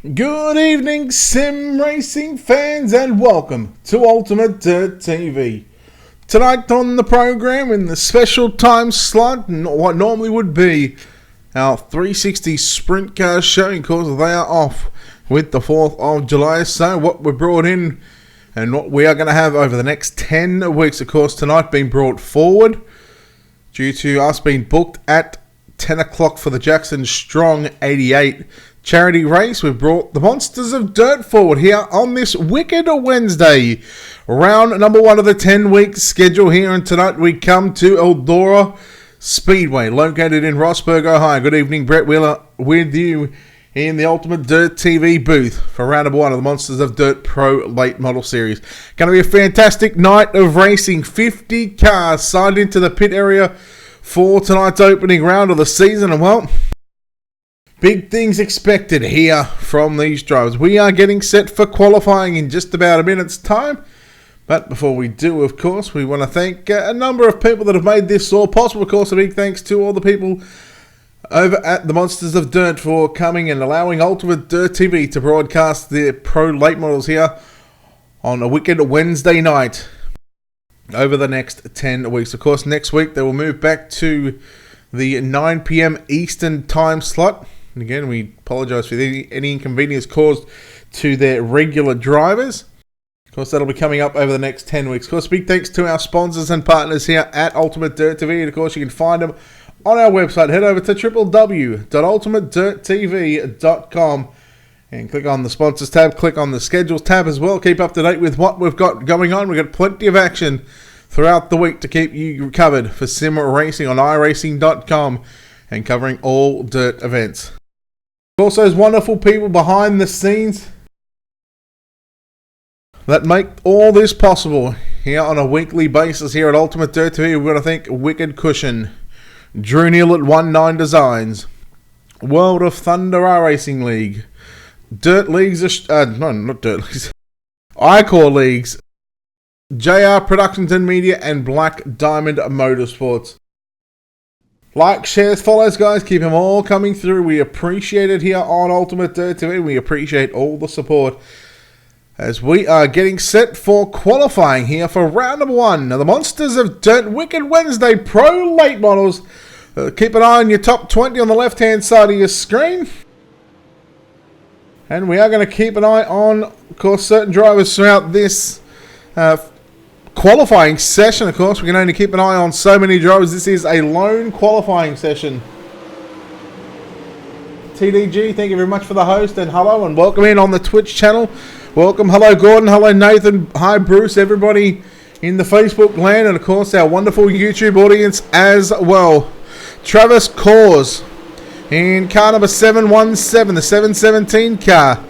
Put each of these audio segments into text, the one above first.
Good evening, sim racing fans, and welcome to Ultimate Dirt TV. Tonight on the program, in the special time slot, what normally would be our 360 sprint car show, because they are off with the 4th of July. So what we're brought in and what we are going to have over the next 10 weeks, of course, tonight being brought forward due to us being booked at 10 o'clock for the Jackson Strong 88 charity race. We've brought the Monsters of Dirt forward here on this wicked Wednesday. Round number 1 of the 10-week schedule here, and tonight we come to Eldora Speedway, located in Rossburg, Ohio. Good evening, Brett Wheeler with you in the Ultimate Dirt TV booth for round number 1 of the Monsters of Dirt Pro Late Model Series. Going to be a fantastic night of racing. 50 cars signed into the pit area for tonight's opening round of the season, and well, big things expected here from these drivers. We are getting set for qualifying in just about a minute's time. But before we do, of course, we want to thank a number of people that have made this all possible. Of course, a big thanks to all the people over at the Monsters of Dirt for coming and allowing Ultimate Dirt TV to broadcast the Pro Late Models here on a wicked Wednesday night over the next 10 weeks. Of course, next week they will move back to the 9 p.m. Eastern time slot. And again, we apologise for any inconvenience caused to their regular drivers. Of course, that'll be coming up over the next 10 weeks. Of course, big thanks to our sponsors and partners here at Ultimate Dirt TV. And of course, you can find them on our website. Head over to www.ultimatedirttv.com and click on the sponsors tab. Click on the schedules tab as well. Keep up to date with what we've got going on. We've got plenty of action throughout the week to keep you covered for sim racing on iRacing.com and covering all dirt events. Also, those wonderful people behind the scenes that make all this possible here on a weekly basis here at Ultimate Dirt TV. We're going to thank Wicked Cushion, Drew Neal at 19 Designs, World of Thunder iRacing League, Dirt Leagues, not Dirt Leagues, iCore Leagues, JR Productions and Media, and Black Diamond Motorsports. Like, shares, follows, guys. Keep them all coming through. We appreciate it here on Ultimate Dirt TV. We appreciate all the support as we are getting set for qualifying here for round number 1. Now, the Monsters of Dirt Wicked Wednesday Pro Late Models. Keep an eye on your top 20 on the left-hand side of your screen. And we are going to keep an eye on, of course, certain drivers throughout this qualifying session. Of course, we can only keep an eye on so many drivers. This is a lone qualifying session. TDG, thank you very much for the host, and hello and welcome in on the Twitch channel. Welcome, hello Gordon, hello Nathan, hi Bruce, everybody in the Facebook land, and of course our wonderful YouTube audience as well. Travis Cause in car number 717, the 717 car.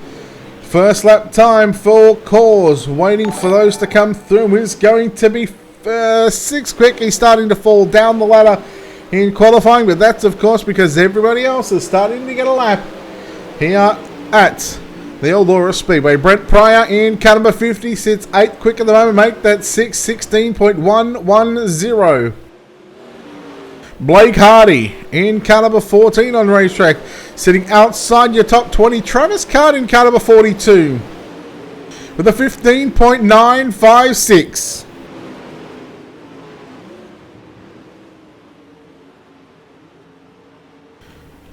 First lap time for Cause, waiting for those to come through. Is going to be 6 quick. He's starting to fall down the ladder in qualifying, but that's of course because everybody else is starting to get a lap here at the Eldora Speedway. Brent Pryor in car number 50 sits 8th quick at the moment, mate. That's 6:16.110. Blake Hardy in car number 14 on racetrack, sitting outside your top 20. Travis Card in car number 42 with a 15.956.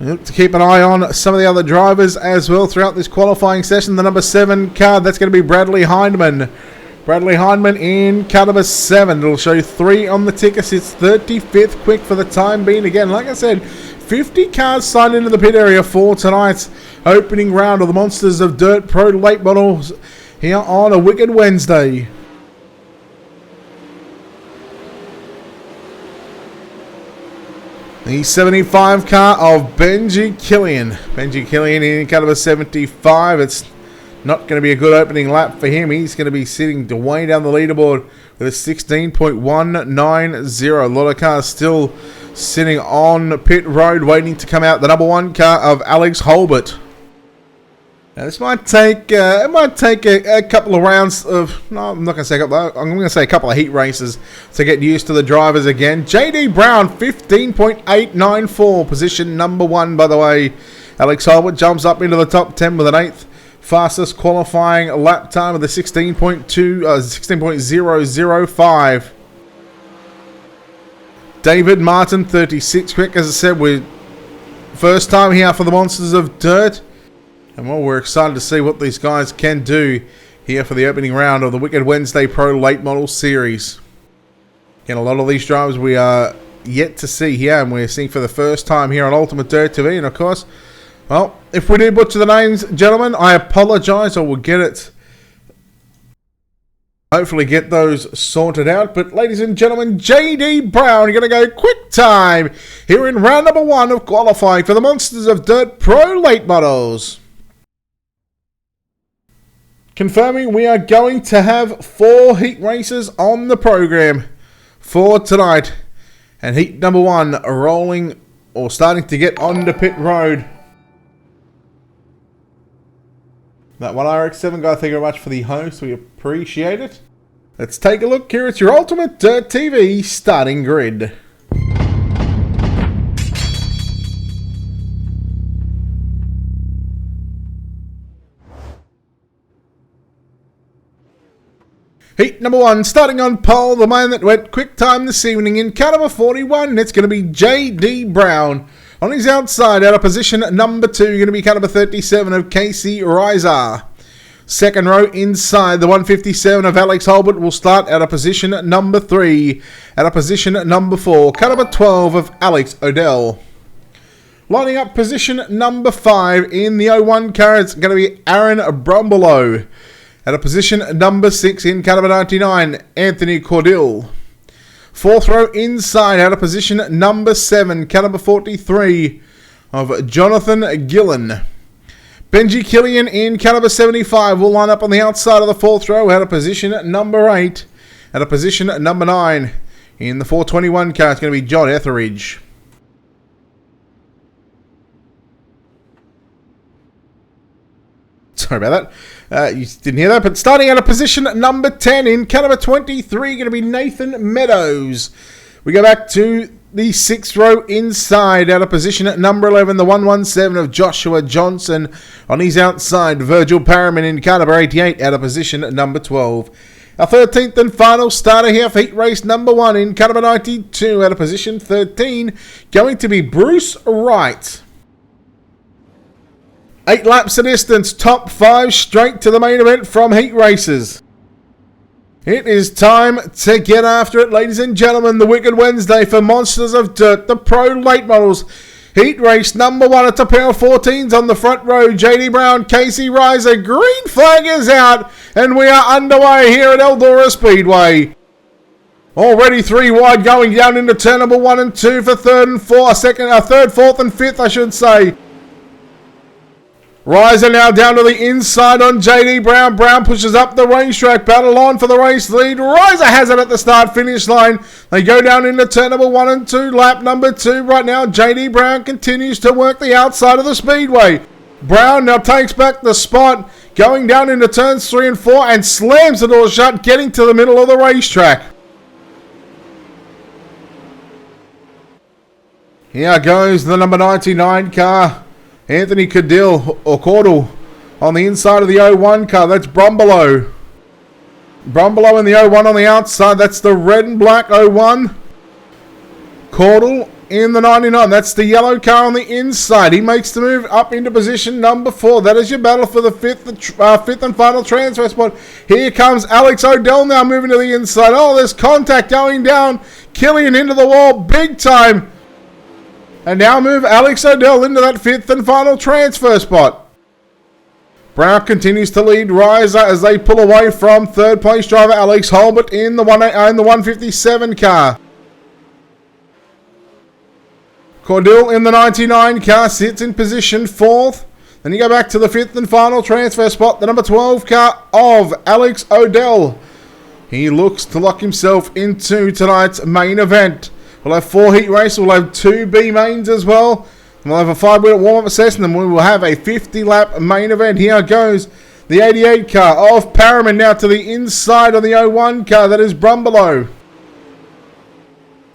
To keep an eye on some of the other drivers as well throughout this qualifying session. The number 7 car, that's going to be Bradley Hindman. Bradley Hindman in car number 7. It'll show you 3 on the ticker. It's 35th quick for the time being. Again, like I said, 50 cars signed into the pit area for tonight's opening round of the Monsters of Dirt Pro Late Models here on a wicked Wednesday. The 75 car of Benji Killian. Benji Killian in car number 75. It's not going to be a good opening lap for him. He's going to be sitting way down the leaderboard with a 16.190. A lot of cars still sitting on pit road waiting to come out. The number 1 car of Alex Holbert. Now this might take a couple of rounds of, no, I'm not going to say a couple, I'm going to say a couple of heat races to get used to the drivers again. JD Brown, 15.894, position number 1, by the way. Alex Holbert jumps up into the top 10 with an 8th fastest qualifying lap time of the 16.005. David Martin, 36 quick. As I said, we're first time here for the Monsters of Dirt. And well, we're excited to see what these guys can do here for the opening round of the Wicked Wednesday Pro Late Model Series. And a lot of these drivers we are yet to see here, and we're seeing for the first time here on Ultimate Dirt TV. And of course, well, if we do butcher the names, gentlemen, I apologise. I will get it. Hopefully get those sorted out. But ladies and gentlemen, JD Brown, you're going to go quick time here in round number 1 of qualifying for the Monsters of Dirt Pro Late Models. Confirming we are going to have 4 heat races on the program for tonight. And heat number 1 rolling or starting to get onto pit road. That one RX-7 guy, thank you very much for the host. We appreciate it. Let's take a look here at your Ultimate Dirt TV starting grid. Heat number 1, starting on pole, the man that went quick time this evening in car number 41. It's going to be JD Brown. On his outside, out of position number 2, going to be car number 37 of Casey Reiser. Second row inside, the 157 of Alex Holbert will start out of position number 3. Out of position number 4, car number 12 of Alex Odell. Lining up position number 5 in the 01 car, it's going to be Aaron Brumbelow. Out of position number 6 in car number 99, Anthony Cordill. Fourth row inside, out of position number 7, car number 43 of Jonathan Gillen. Benji Killian in car number 75 will line up on the outside of the fourth row, out of position number 8. Out of position number 9 in the 421 car, it's going to be John Etheridge. Sorry about that. You didn't hear that. But starting out of position number 10 in car number 23, going to be Nathan Meadows. We go back to the 6th row inside. Out of position at number 11, the 117 of Joshua Johnson. On his outside, Virgil Parriman in car number 88. Out of position at number 12. Our 13th and final starter here for heat race number 1 in car number 92. Out of position 13, going to be Bruce Wright. 8 laps of distance, top 5 straight to the main event from heat races. It is time to get after it, ladies and gentlemen. The Wicked Wednesday for Monsters of Dirt, the Pro Late Models. Heat race number 1 at the pair of 14s on the front row. JD Brown, Casey Reiser, green flag is out, and we are underway here at Eldora Speedway. Already 3 wide going down into turn number 1 and 2 for third, 4th, 4th and 5th, I should say. Reiser now down to the inside on JD Brown. Brown pushes up the racetrack. Battle on for the race lead. Reiser has it at the start-finish line. They go down into turn number 1 and 2. Lap number 2 right now. JD Brown continues to work the outside of the speedway. Brown now takes back the spot. Going down into turns 3 and 4 and slams the door shut, getting to the middle of the racetrack. Here goes the number 99 car. Anthony Cordell on the inside of the 01 car. That's Brumbelow. Brumbelow in the 01 on the outside. That's the red and black 01. Cordell in the 99. That's the yellow car on the inside. He makes the move up into position number 4. That is your battle for the fifth and final transfer spot. Here comes Alex Odell now moving to the inside. Oh, there's contact going down. Killian into the wall big time. And now move Alex Odell into that 5th and final transfer spot. Brown continues to lead Reiser as they pull away from third place driver Alex Holbert in the 157 car. Cordill in the 99 car sits in position 4th. Then you go back to the 5th and final transfer spot, the number 12 car of Alex Odell. He looks to lock himself into tonight's main event. We'll have 4 heat races. We'll have 2 B mains as well. We'll have a 5-minute warm-up session, and we will have a 50-lap main event. Here goes the 88 car of Parriman now to the inside of the 01 car. That is Brumbelow.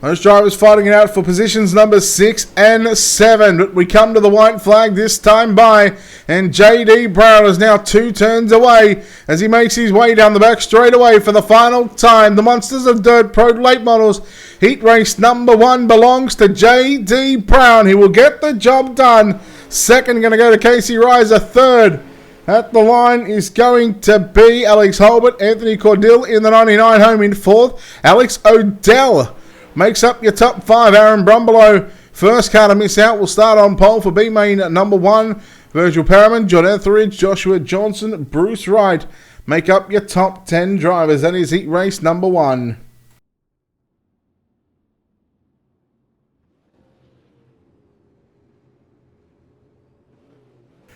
Those drivers fighting it out for positions number 6 and 7. But we come to the white flag this time by. And JD Brown is now 2 turns away as he makes his way down the back straightaway for the final time. The Monsters of Dirt Pro Late Models heat race number 1 belongs to JD Brown. He will get the job done. Second going to go to Casey Reiser. Third at the line is going to be Alex Holbert. Anthony Cordill in the 99 home in 4th. Alex Odell makes up your top 5. Aaron Brumbelow, first car to miss out, will start on pole for B-Main number 1. Virgil Perriman, John Etheridge, Joshua Johnson, Bruce Wright make up your top 10 drivers. That is heat race number 1.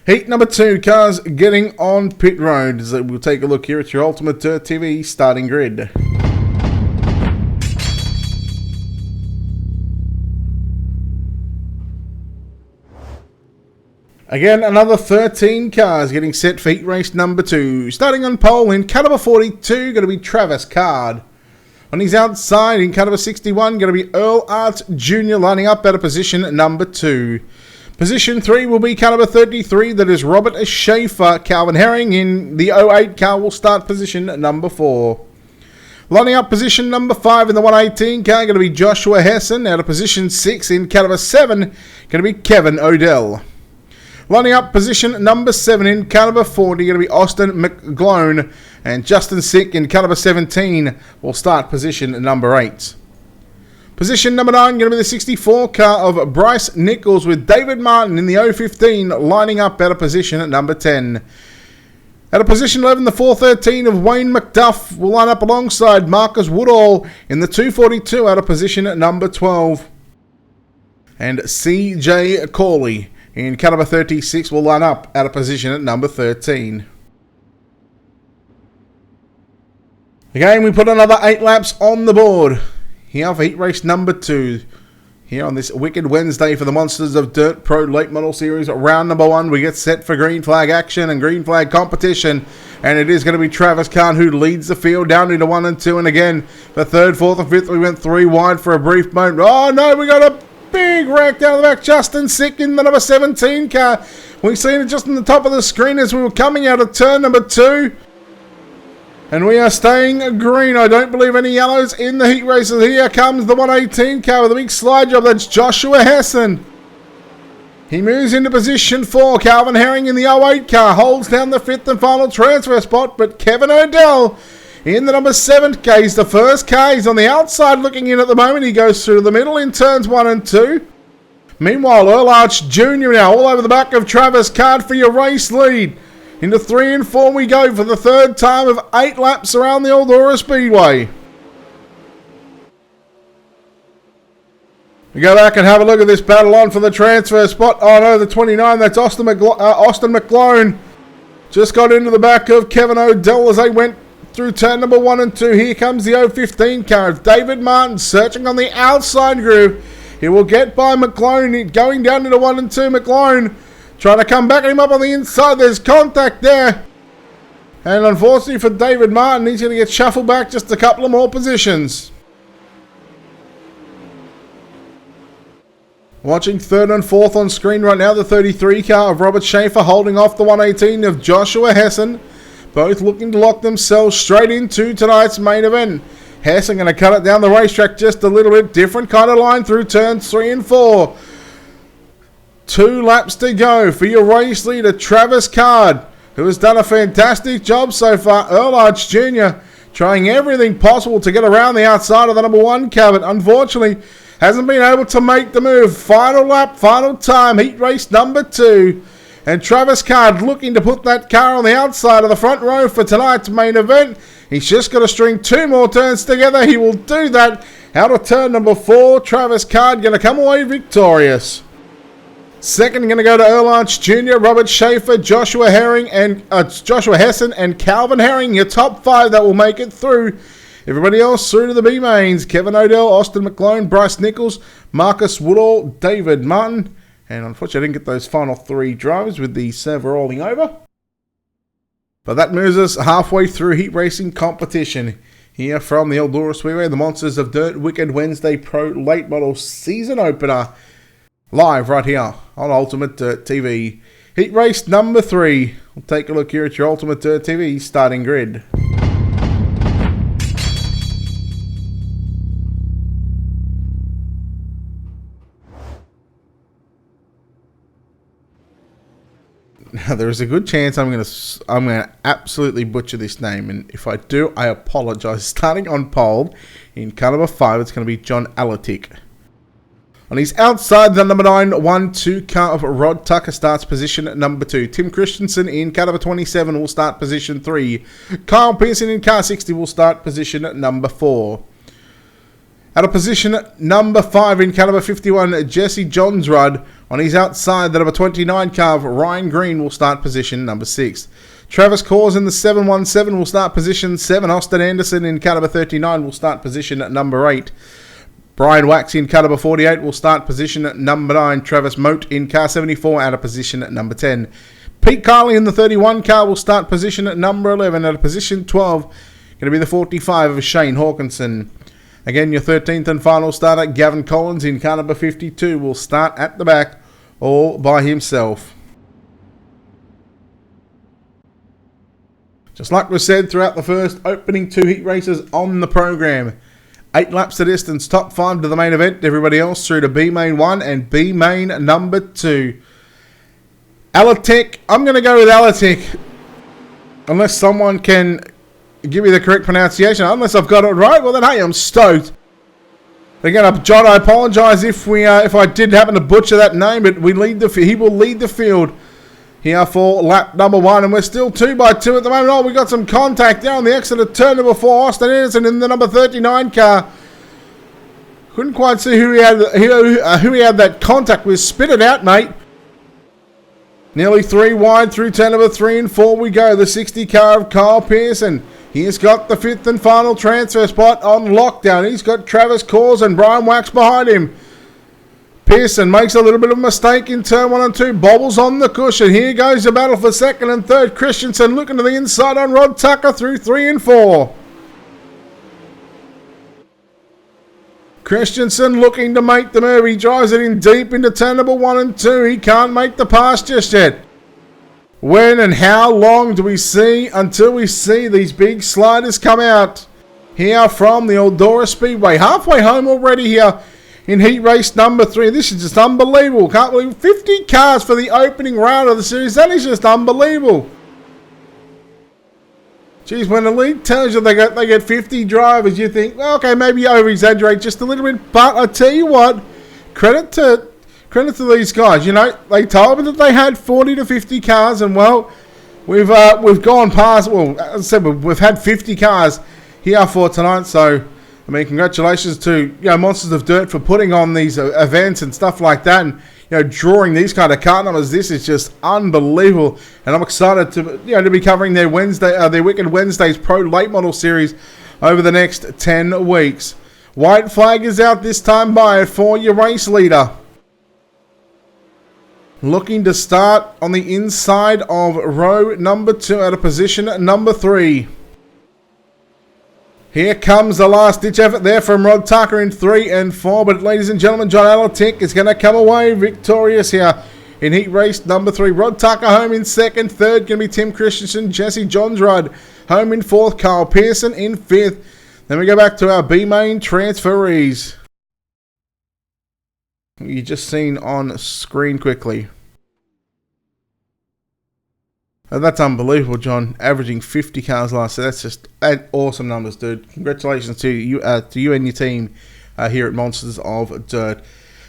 Heat number 2, cars getting on pit road. So we'll take a look here at your Ultimate Dirt TV starting grid. Again, another 13 cars getting set for heat race number 2. Starting on pole in car number 42, going to be Travis Card. On his outside in car number 61, going to be Earl Arts Jr. lining up at a position number 2. Position 3 will be car number 33, that is Robert Schaefer. Calvin Herring in the 08 car will start position number 4. Lining up position number 5 in the 118 car, going to be Joshua Hessen. Out of position 6 in car number 7, going to be Kevin Odell. Lining up position number 7 in car number 40, going to be Austin McGlone. And Justin Sick in car number 17 will start position number 8. Position number 9 going to be the 64 car of Bryce Nichols with David Martin in the 015 lining up at a position at number 10. At a position 11, the 413 of Wayne McDuff will line up alongside Marcus Woodall in the 242 at a position at number 12. And CJ Corley in car number 36 will line up at a position at number 13. Again, we put another 8 laps on the board here for heat race number 2. Here on this Wicked Wednesday for the Monsters of Dirt Pro Late Model Series. Round number 1, we get set for green flag action and green flag competition. And it is going to be Travis Kahn who leads the field down into 1 and 2. And again, for 3rd, 4th and 5th, we went 3 wide for a brief moment. Oh no, we got a big wreck down the back. Justin Sick in the number 17 car. We've seen it just on the top of the screen as we were coming out of turn number 2. And we are staying green. I don't believe any yellows in the heat races. Here comes the 118 car with a big slide job. That's Joshua Hessen. He moves into position 4. Calvin Herring in the 08 car holds down the 5th and final transfer spot. But Kevin Odell in the number 7 car. He's the first car. He's on the outside looking in at the moment. He goes through the middle in turns 1 and 2. Meanwhile, Earl Arch Jr. now all over the back of Travis Card for your race lead. Into 3 and 4 we go for the 3rd time of 8 laps around the Eldora Speedway. We go back and have a look at this battle on for the transfer spot. Oh no, the 29, that's Austin McGlone. Just got into the back of Kevin Odell as they went through turn number 1 and 2. Here comes the 015 car of David Martin searching on the outside groove. He will get by McGlone going down into 1 and 2. McGlone trying to come back at him up on the inside. There's contact there. And unfortunately for David Martin, he's going to get shuffled back just a couple of more positions. Watching 3rd and 4th on screen right now, the 33 car of Robert Schaefer holding off the 118 of Joshua Hessen. Both looking to lock themselves straight into tonight's main event. Hessen going to cut it down the racetrack just a little bit. Different kind of line through turns 3 and 4. 2 laps to go for your race leader, Travis Card, who has done a fantastic job so far. Earl Arch Jr. trying everything possible to get around the outside of the number 1 car, but unfortunately hasn't been able to make the move. Final lap, final time, heat race number 2. And Travis Card looking to put that car on the outside of the front row for tonight's main event. He's just got to string 2 more turns together. He will do that. Out of turn number 4, Travis Card going to come away victorious. Second, going to go to Earl Arch Jr., Robert Schaefer, Joshua Hessen, and Calvin Herring. Your top 5 that will make it through. Everybody else through to the B mains: Kevin Odell, Austin McGlone, Bryce Nichols, Marcus Woodall, David Martin. And unfortunately, I didn't get those final 3 drivers with the server rolling over. But that moves us halfway through heat racing competition Here from the Eldora Speedway, the Monsters of Dirt Wicked Wednesday Pro Late Model Season Opener. Live right here on Ultimate Dirt TV. Heat race number 3. We'll take a look here at your Ultimate Dirt TV starting grid. Now, there is a good chance I'm gonna absolutely butcher this name, and if I do, I apologise. Starting on pole in car number 5, it's going to be John Alatic. On his outside, the number 9 1-2 car of Rod Tucker starts position number 2. Tim Christensen in car number 27 will start position 3. Kyle Pearson in car 60 will start position number 4. Out of position number 5 in car number 51, Jesse Johnsrud. On his outside, the number 29 car of Ryan Green will start position number 6. Travis Cors in the 717 will start position 7. Austin Anderson in car number 39 will start position number 8. Brian Wax in car number 48 will start position number 9. Travis Moat in car 74 out of position number 10. Pete Carley in the 31 car will start position number 11. Out of position 12, going to be the 45 of Shane Hawkinson. Again, your 13th and final starter, Gavin Collins in car number 52, will start at the back all by himself. Just like we said throughout the first opening 2 heat races on the program, 8 laps to distance, top 5 to the main event, everybody else through to B main 1 and B main number 2. Alatic, I'm going to go with Alatic, unless someone can give me the correct pronunciation. Unless I've got it right, well then hey, I'm stoked. Again, John, I apologise if I did happen to butcher that name, but he will lead the field here for lap number 1, and we're still 2 by 2 at the moment. Oh, we got some contact there on the exit of turn number 4. Austin Anderson in the number 39 car. Couldn't quite see who he had that contact with. Spit it out, mate. Nearly 3 wide through turn number 3 and 4 we go. The 60 car of Kyle Pearson. He's got the 5th and final transfer spot on lockdown. He's got Travis Cors and Brian Wax behind him. Pearson makes a little bit of a mistake in turn 1 and 2. Bobbles on the cushion. Here goes the battle for 2nd and 3rd. Christensen looking to the inside on Rod Tucker through 3 and 4. Christensen looking to make the move. He drives it in deep into turn number 1 and 2. He can't make the pass just yet. When and how long do we see until we see these big sliders come out? Here from the Eldora Speedway. Halfway home already here in heat race number 3. This is just unbelievable. Can't believe 50 cars for the opening round of the series. That is just unbelievable. Geez, when the league tells you they get 50 drivers, you think, well, okay, maybe you over-exaggerate just a little bit. But I tell you what, credit to these guys. You know, they told me that they had 40 to 50 cars, and well, we've gone past. Well, as I said, we've had 50 cars here for tonight. So, I mean, congratulations to Monsters of Dirt for putting on these events and stuff like that, and drawing these kind of car numbers. This is just unbelievable, and I'm excited to be covering their Wicked Wednesdays Pro Late Model Series over the next 10 weeks. White flag is out this time by it for your race leader. Looking to start on the inside of row number 2 at a position number 3. Here comes the last ditch effort there from Rod Tucker in 3 and 4. But ladies and gentlemen, John Alatic is going to come away victorious here in heat race number 3. Rod Tucker home in 2nd. 3rd going to be Tim Christensen. Jesse Johnsrud home in 4th. Kyle Pearson in 5th. Then we go back to our B main transferees. You just seen on screen quickly. And that's unbelievable, John. Averaging 50 cars last year. That's just awesome numbers, dude. Congratulations to you and your team here at Monsters of Dirt.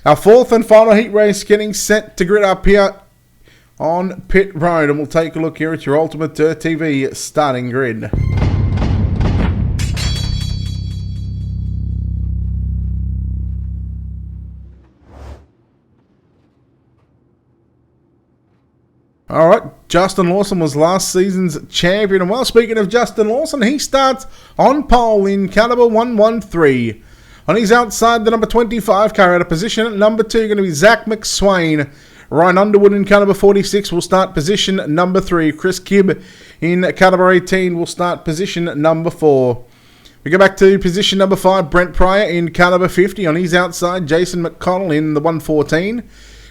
Our 4th and final heat race getting set to grid up here on pit road. And we'll take a look here at your Ultimate Dirt TV starting grid. Alright, Justin Lawson was last season's champion. And well, speaking of Justin Lawson, he starts on pole in car number 113. On his outside, the number 25 car out of position at number 2, going to be Zach McSwain. Ryan Underwood in car number 46 will start position number 3. Chris Kibb in car number 18 will start position number 4. We go back to position number 5, Brent Pryor in car number 50. On his outside, Jason McConnell in the 114.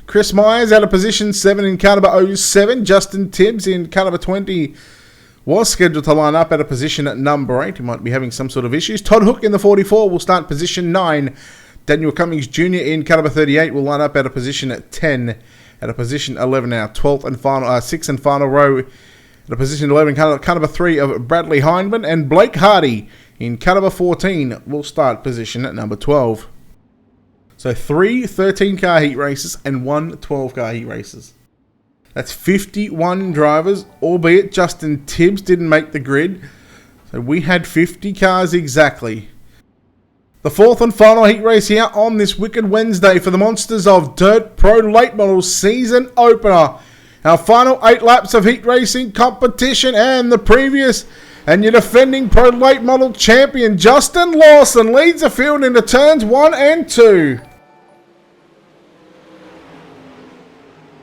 Chris Myers out of position 7 in car number 07. Justin Tibbs in car number 20 was scheduled to line up at a position at number 8. He might be having some sort of issues. Todd Hook in the 44 will start position 9. Daniel Cummings Jr. in car number 38 will line up at a position at 10. At a position 11 now, 12th and final, 6th and final row. At a position 11, car number 3 of Bradley Hindman. And Blake Hardy in car number 14 will start position at number 12. So 3 13-car heat races and 1 12-car heat races. That's 51 drivers, albeit Justin Tibbs didn't make the grid. So we had 50 cars exactly. The 4th and final heat race here on this Wicked Wednesday for the Monsters of Dirt Pro Late Models season opener. Our final 8 laps of heat racing competition and the previous and your defending Pro Late Model champion Justin Lawson leads the field into turns 1 and 2.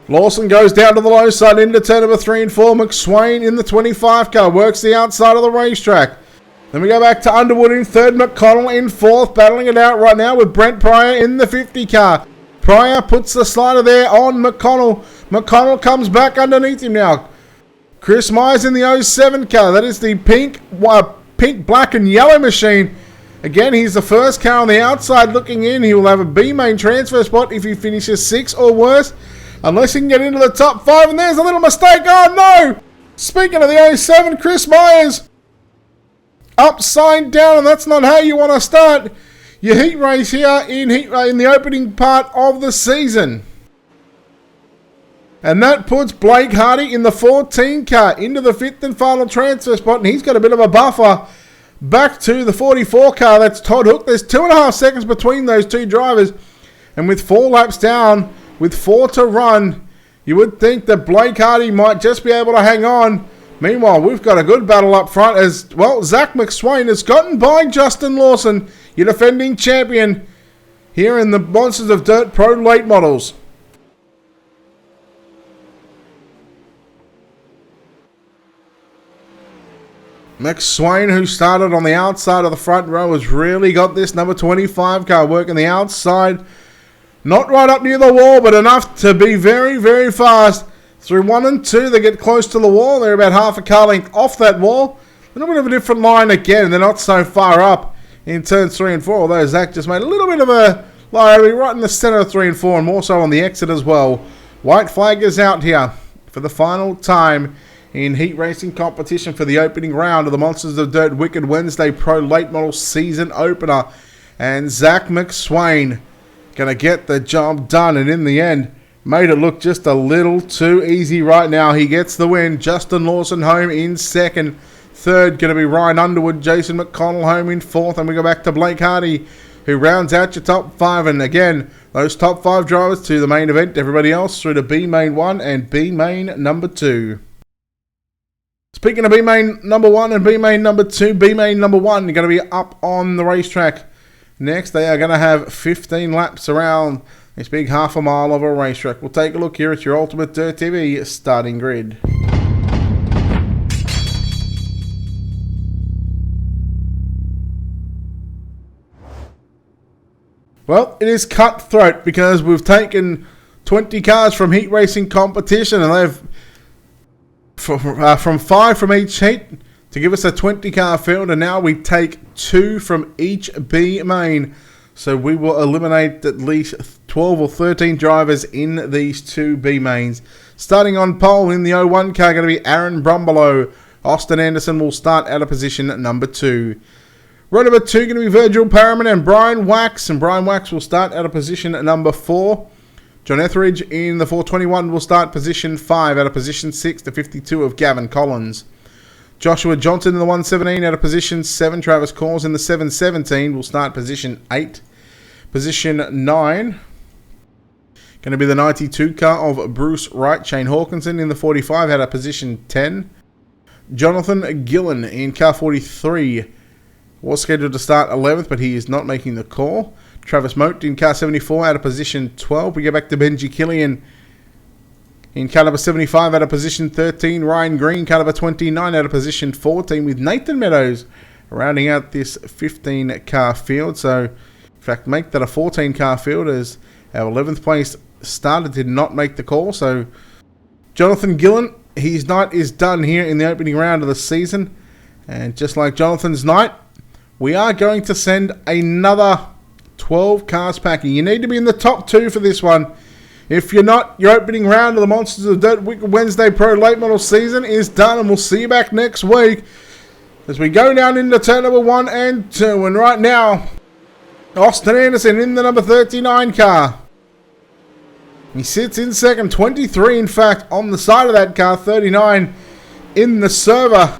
Lawson goes down to the low side into turn number 3 and 4. McSwain in the 25 car works the outside of the racetrack. Then we go back to Underwood in 3rd, McConnell in 4th, battling it out right now with Brent Pryor in the 50 car. Pryor puts the slider there on McConnell. McConnell comes back underneath him now. Chris Myers in the 07 car. That is the pink, black and yellow machine. Again, he's the first car on the outside looking in. He will have a B main transfer spot if he finishes 6th or worse. Unless he can get into the top 5. And there's a little mistake. Oh, no! Speaking of the 07, Chris Myers upside down. And that's not how you want to start your heat race here in the opening part of the season. And that puts Blake Hardy in the 14 car into the 5th and final transfer spot. And he's got a bit of a buffer back to the 44 car. That's Todd Hook. There's 2.5 seconds between those two drivers. And with 4 laps down, with 4 to run, you would think that Blake Hardy might just be able to hang on. Meanwhile, we've got a good battle up front as, well, Zach McSwain has gotten by Justin Lawson, your defending champion here in the Monsters of Dirt Pro Late Models. McSwain, who started on the outside of the front row, has really got this number 25 car working the outside. Not right up near the wall, but enough to be very, very fast. Through 1 and 2, they get close to the wall. They're about half a car length off that wall. A little bit of a different line again. They're not so far up in turns 3 and 4, although Zach just made a little bit of a line right in the center of 3 and 4, and more so on the exit as well. White flag is out here for the final time in heat racing competition for the opening round of the Monsters of Dirt Wicked Wednesday Pro Late Model season opener. And Zach McSwain going to get the job done, and in the end, made it look just a little too easy right now. He gets the win. Justin Lawson home in 2nd. 3rd, going to be Ryan Underwood. Jason McConnell home in 4th. And we go back to Blake Hardy, who rounds out your top 5. And again, those top 5 drivers to the main event. Everybody else through to B main 1 and B main number 2. Speaking of B main number 1 and B main number 2, B main number 1 are going to be up on the racetrack. Next, they are going to have 15 laps around this big half a mile of a racetrack. We'll take a look here at your Ultimate Dirt TV starting grid. Well, it is cutthroat because we've taken 20 cars from heat racing competition, and they've from 5 from each heat to give us a 20-car field, and now we take 2 from each B main. So we will eliminate at least 12 or 13 drivers in these 2 B mains. Starting on pole in the 01 car, going to be Aaron Brumbelow. Austin Anderson will start at a position at number 2. Row number 2 going to be Virgil Parriman and Brian Wax. And Brian Wax will start at a position at number 4. John Etheridge in the 421 will start position 5 at a position 6 to 52 of Gavin Collins. Joshua Johnson in the 117 at a position 7. Travis Cors in the 717 will start position 8. Position 9 going to be the 92 car of Bruce Wright. Shane Hawkinson in the 45 at a position 10. Jonathan Gillen in car 43 was scheduled to start 11th, but he is not making the call. Travis Moat in car 74 at a position 12. We go back to Benji Killian in car number 75 at a position 13. Ryan Green, car number 29 at a position 14, with Nathan Meadows rounding out this 15 car field. So, in fact, make that a 14 car field as our 11th place starter did not make the call. So, Jonathan Gillen, his night is done here in the opening round of the season. And just like Jonathan's night, we are going to send another 12 cars packing. You need to be in the top 2 for this one. If you're not, your opening round of the Monsters of Dirt Wednesday Pro Late Model season is done, and we'll see you back next week as we go down into turn number 1 and 2. And right now, Austin Anderson in the number 39 car. He sits in second, 23 in fact on the side of that car, 39 in the server.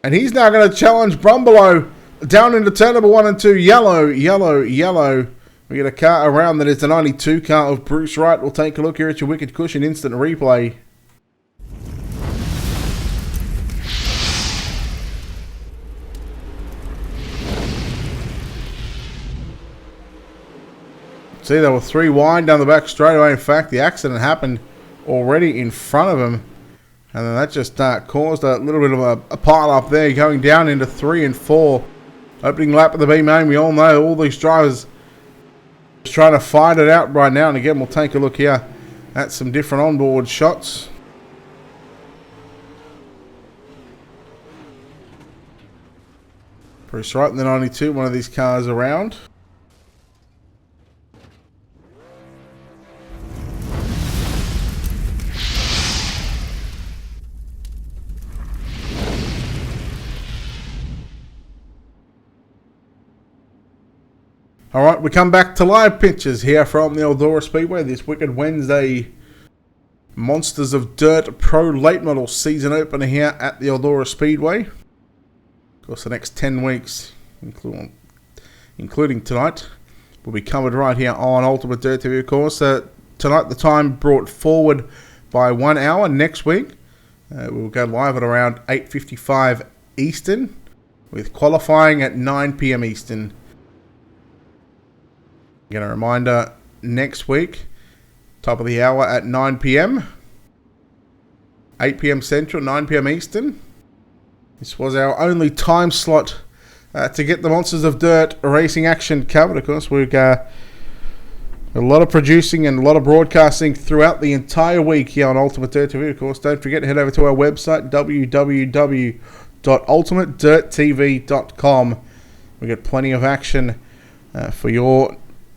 And he's now going to challenge Brumbelow down into turn number 1 and 2. Yellow, yellow, yellow. We get a car around that is the 92 car of Bruce Wright. We'll take a look here at your Wicked Cushion instant replay. See, there were 3 wide down the back straight away. In fact, the accident happened already in front of him. And then that just caused a little bit of a pile up there, going down into 3 and 4. Opening lap of the B main. We all know all these drivers just trying to fight it out right now. And again, we'll take a look here at some different onboard shots. Bruce Wright in the 92, one of these cars around. Alright, we come back to live pictures here from the Eldora Speedway. This Wicked Wednesday Monsters of Dirt Pro Late Model season opener here at the Eldora Speedway. Of course, the next 10 weeks, including tonight, will be covered right here on Ultimate Dirt TV, of course. Tonight, the time brought forward by 1 hour. Next week, we'll go live at around 8:55 Eastern, with qualifying at 9 PM Eastern. Again, a reminder, next week, top of the hour at 9 PM, 8 PM Central, 9 PM Eastern. This was our only time slot to get the Monsters of Dirt racing action covered. Of course, we've got a lot of producing and a lot of broadcasting throughout the entire week here on Ultimate Dirt TV. Of course, don't forget to head over to our website, www.ultimatedirttv.com. We've got plenty of action for your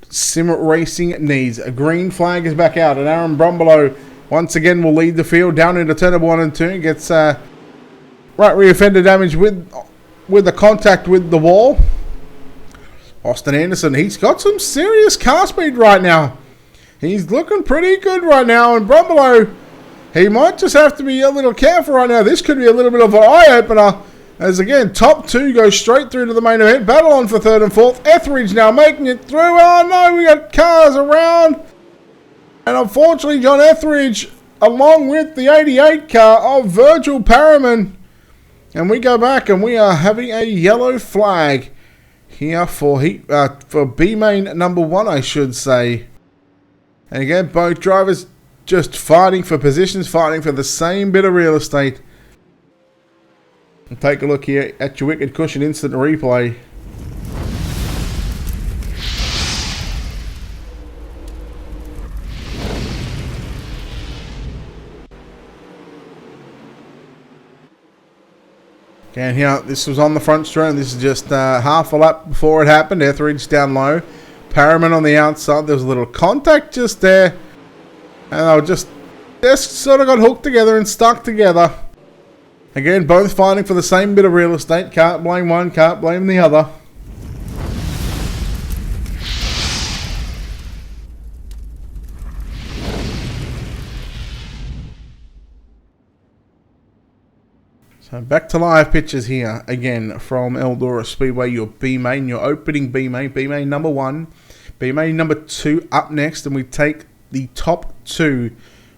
sim racing needs. A green flag is back out, and Aaron Brumbelow once again will lead the field down into turn number 1 and 2. Gets right rear fender damage with the contact with the wall. Austin Anderson, he's got some serious car speed right now. He's looking pretty good right now, and Brumbelow, he might just have to be a little careful right now. This could be a little bit of an eye-opener. As again, top 2 go straight through to the main event. Battle on for 3rd and 4th. Etheridge now making it through. Oh no, we got cars around. And unfortunately, John Etheridge, along with the 88 car of Virgil Parriman. And we go back and we are having a yellow flag here for B main number 1, I should say. And again, both drivers just fighting for positions, fighting for the same bit of real estate. And take a look here at your Wicked Cushion instant replay. And here, this was on the front straight, and this is just half a lap before it happened. Etheridge down low, Parriman on the outside. There was a little contact just there, and they were just sort of got hooked together and stuck together. Again, both fighting for the same bit of real estate. Can't blame one, can't blame the other. So back to live pictures here again from Eldora Speedway. Your B main, your opening B main number 1, B main number 2 up next, and we take the top 2.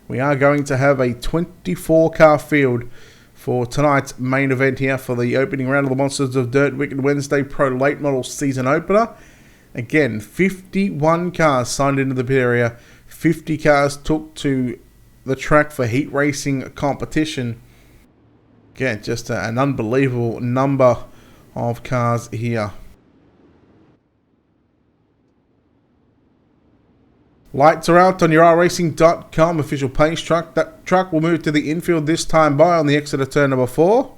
We are going to have a 24 car field for tonight's main event here for the opening round of the Monsters of Dirt Wicked Wednesday Pro Late Model season opener. Again, 51 cars signed into the pit area. 50 cars took to the track for heat racing competition. Again, just an unbelievable number of cars here. Lights are out on your rracing.com official pace truck. That truck will move to the infield this time by on the exit of turn number 4.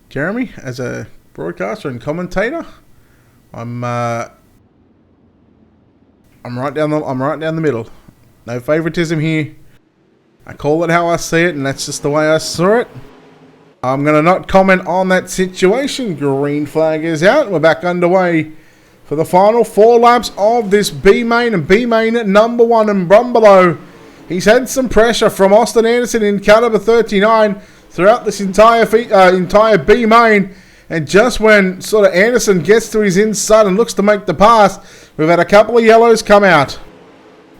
Jeremy, as a broadcaster and commentator, I'm right down the middle. No favoritism here. I call it how I see it, and that's just the way I saw it. I'm going to not comment on that situation. Green flag is out. We're back underway for the final 4 laps of this B-main, and B-main number 1 in Brumbelow. He's had some pressure from Austin Anderson in car number 39 throughout this entire B-main. And just when sort of Anderson gets to his inside and looks to make the pass, we've had a couple of yellows come out.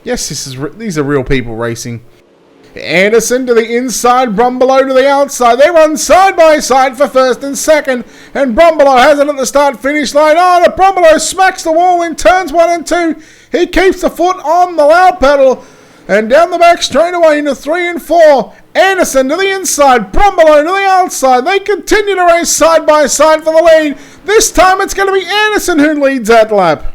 Yes, these are real people racing. Anderson to the inside, Brumbelow to the outside. They run side by side for first and second, and Brumbelow has it at the start-finish line. Oh, the Brumbelow smacks the wall in turns 1 and 2. He keeps the foot on the loud pedal, and down the back straightaway into 3 and 4. Anderson to the inside, Brumbelow to the outside. They continue to race side by side for the lead. This time it's going to be Anderson who leads that lap.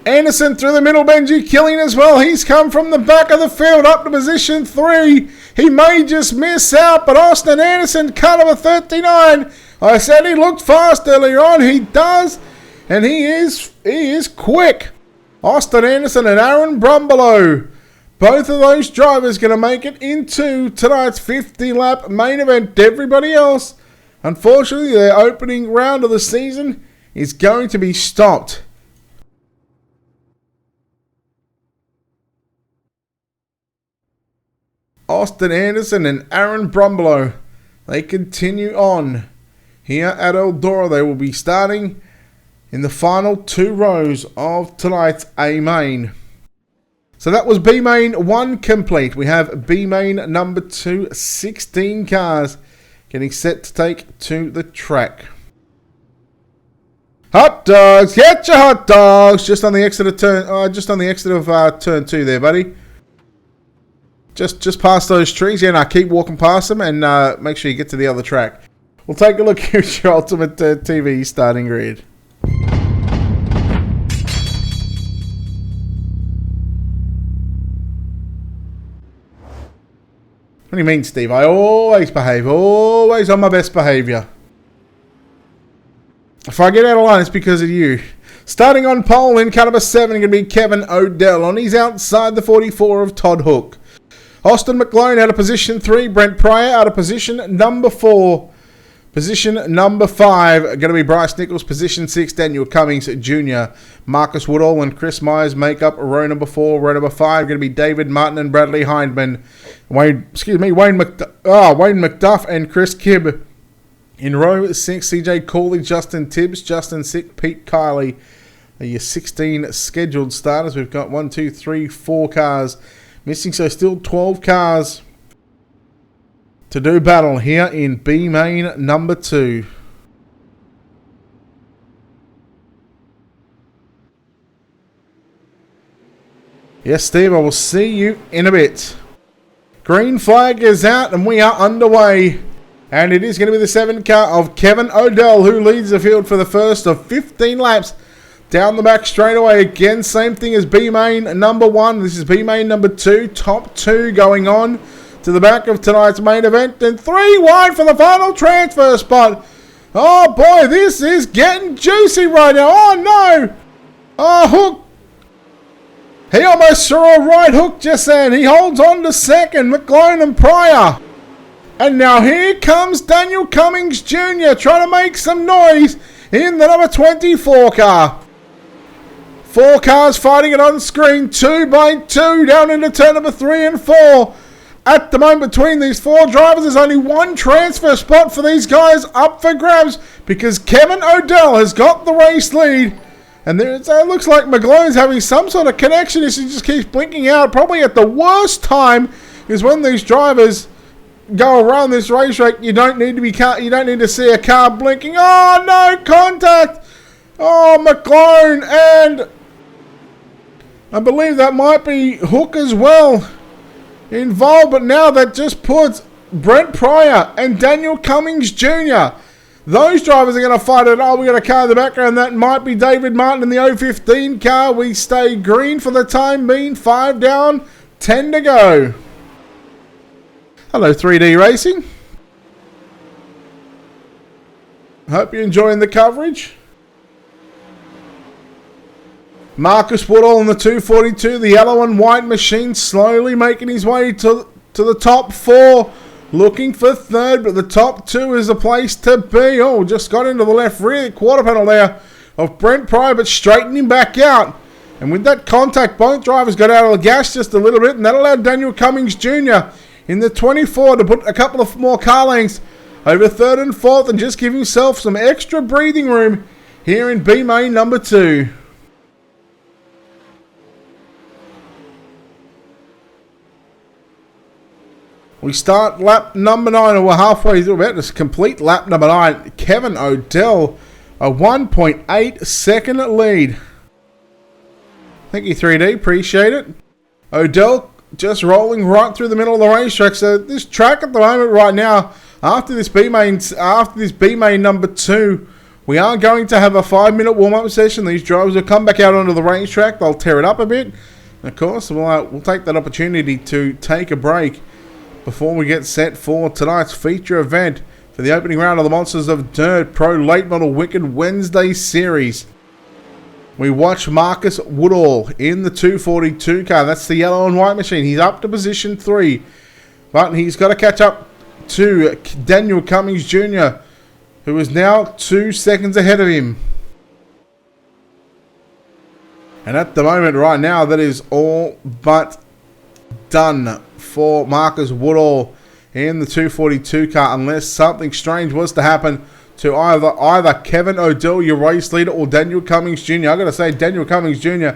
Anderson through the middle, Benji Killing as well. He's come from the back of the field up to position 3. He may just miss out, but Austin Anderson, car number 39. I said he looked fast earlier on. He does, and he is quick. Austin Anderson and Aaron Brumbelow. Both of those drivers going to make it into tonight's 50-lap main event. Everybody else, unfortunately, their opening round of the season is going to be stopped. Austin Anderson and Aaron Brumbelow, they continue on here at Eldora. They will be starting in the final 2 rows of tonight's A-main. So that was B-main 1 complete. We have B-main number 2, 16 cars getting set to take to the track. Hot dogs, get your hot dogs! Just on the exit of turn 2 there, buddy. Just past those trees. Yeah, now keep walking past them and make sure you get to the other track. We'll take a look here at your Ultimate TV starting grid. What do you mean, Steve? I always behave. Always on my best behaviour. If I get out of line, it's because of you. Starting on pole in car number 7, going to be Kevin Odell. On his outside, the 44 of Todd Hook. Austin McLean out of position 3. Brent Pryor out of position number 4. Position number 5, going to be Bryce Nichols. Position 6, Daniel Cummings Jr. Marcus Woodall and Chris Myers make up row number 4. Row number 5, going to be David Martin and Bradley Hindman. Wayne McDuff and Chris Kibb. In row 6, CJ Cooley, Justin Tibbs, Justin Sick, Pete Kiley. Your 16 scheduled starters. We've got 1, 2, 3, 4 cars missing, so still 12 cars to do battle here in B-main number 2. Yes, Steve, I will see you in a bit. Green flag is out and we are underway. And it is going to be the 7 car of Kevin Odell who leads the field for the first of 15 laps. Down the back straightaway again, same thing as B-main number 1. This is B-main number 2, top 2 going on to the back of tonight's main event. And 3 wide for the final transfer spot. Oh boy, this is getting juicy right now. Oh no! Oh, Hook. He almost saw a right hook just then. He holds on to second, McLean and Pryor. And now here comes Daniel Cummings Jr. trying to make some noise in the number 24 car. 4 cars fighting it on screen, 2 by 2 down into turn number 3 and 4. At the moment between these 4 drivers, there's only 1 transfer spot for these guys up for grabs because Kevin Odell has got the race lead. And there, it looks like McGloin's having some sort of connection as he just keeps blinking out. Probably at the worst time is when these drivers go around this racetrack. You don't need to see a car blinking. Oh no, contact! Oh, McLaren and I believe that might be Hook as well involved, but now that just puts Brent Pryor and Daniel Cummings Jr. Those drivers are going to fight it. Oh, we got a car in the background. That might be David Martin in the 015 car. We stay green for the time being. 5 down, 10 to go. Hello, 3D Racing. Hope you're enjoying the coverage. Marcus Woodall in the 242, the yellow and white machine, slowly making his way to the top 4. Looking for third, but the top 2 is the place to be. Oh, just got into the left rear quarter panel there of Brent Pryor, but straightened him back out. And with that contact, both drivers got out of the gas just a little bit, and that allowed Daniel Cummings Jr. in the 24 to put a couple of more car lengths over third and fourth and just give himself some extra breathing room here in B main number 2. We start lap number 9, and we're halfway through about this complete lap number 9. Kevin Odell, a 1.8 second lead. Thank you, 3D. Appreciate it. Odell just rolling right through the middle of the racetrack. So this track at the moment right now, after this B main number 2, we are going to have a 5-minute warm-up session. These drivers will come back out onto the racetrack. They'll tear it up a bit. And of course, we'll take that opportunity to take a break before we get set for tonight's feature event for the opening round of the Monsters of Dirt Pro Late Model Wicked Wednesday Series. We watch Marcus Woodall in the 242 car. That's the yellow and white machine. He's up to position 3, but he's got to catch up to Daniel Cummings Jr., who is now 2 seconds ahead of him. And at the moment right now, that is all but done for Marcus Woodall in the 242 car, unless something strange was to happen to either Kevin Odell, your race leader, or Daniel Cummings Jr. I've got to say, Daniel Cummings Jr.,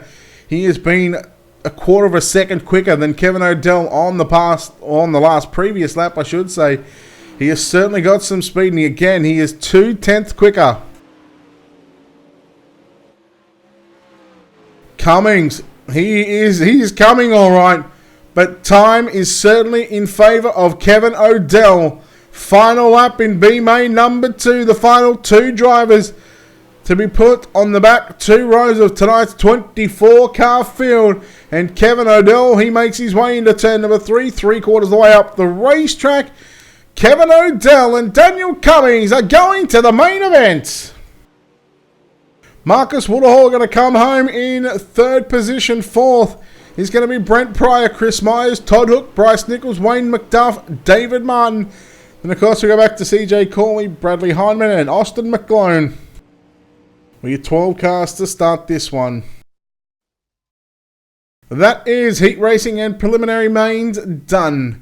he has been a quarter of a second quicker than Kevin Odell on the previous lap, I should say. He has certainly got some speed, and he is 2/10 quicker. Cummings, he is coming all right. But time is certainly in favour of Kevin Odell. Final lap in B main number 2. The final 2 drivers to be put on the back 2 rows of tonight's 24 car field. And Kevin Odell, he makes his way into turn number 3, 3/4 of the way up the racetrack. Kevin Odell and Daniel Cummings are going to the main event. Marcus Woodall going to come home in 3rd position. 4th is going to be Brent Pryor, Chris Myers, Todd Hook, Bryce Nichols, Wayne McDuff, David Martin. And of course we go back to CJ Corley, Bradley Hindman and Austin McClone. We get 12 cars to start this one. That is heat racing and preliminary mains done.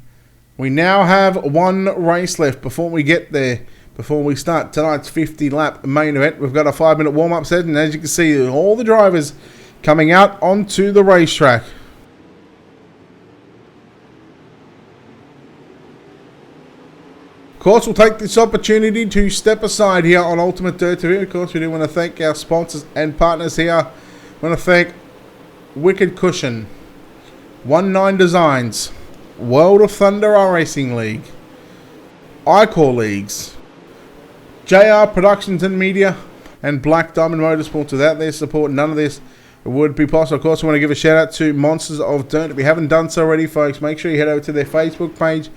We now have 1 race left before we get there. Before we start tonight's 50-lap main event, we've got a 5-minute warm-up set, and as you can see, all the drivers coming out onto the racetrack. Of course, we'll take this opportunity to step aside here on Ultimate Dirt TV. Of course, we do want to thank our sponsors and partners here. We want to thank Wicked Cushion, 19 Designs, World of Thunder Racing League, iCore Leagues, JR Productions and Media, and Black Diamond Motorsports. Without their support, none of this would be possible. Of course, I want to give a shout out to Monsters of Dirt. If you haven't done so already, folks, make sure you head over to their Facebook page.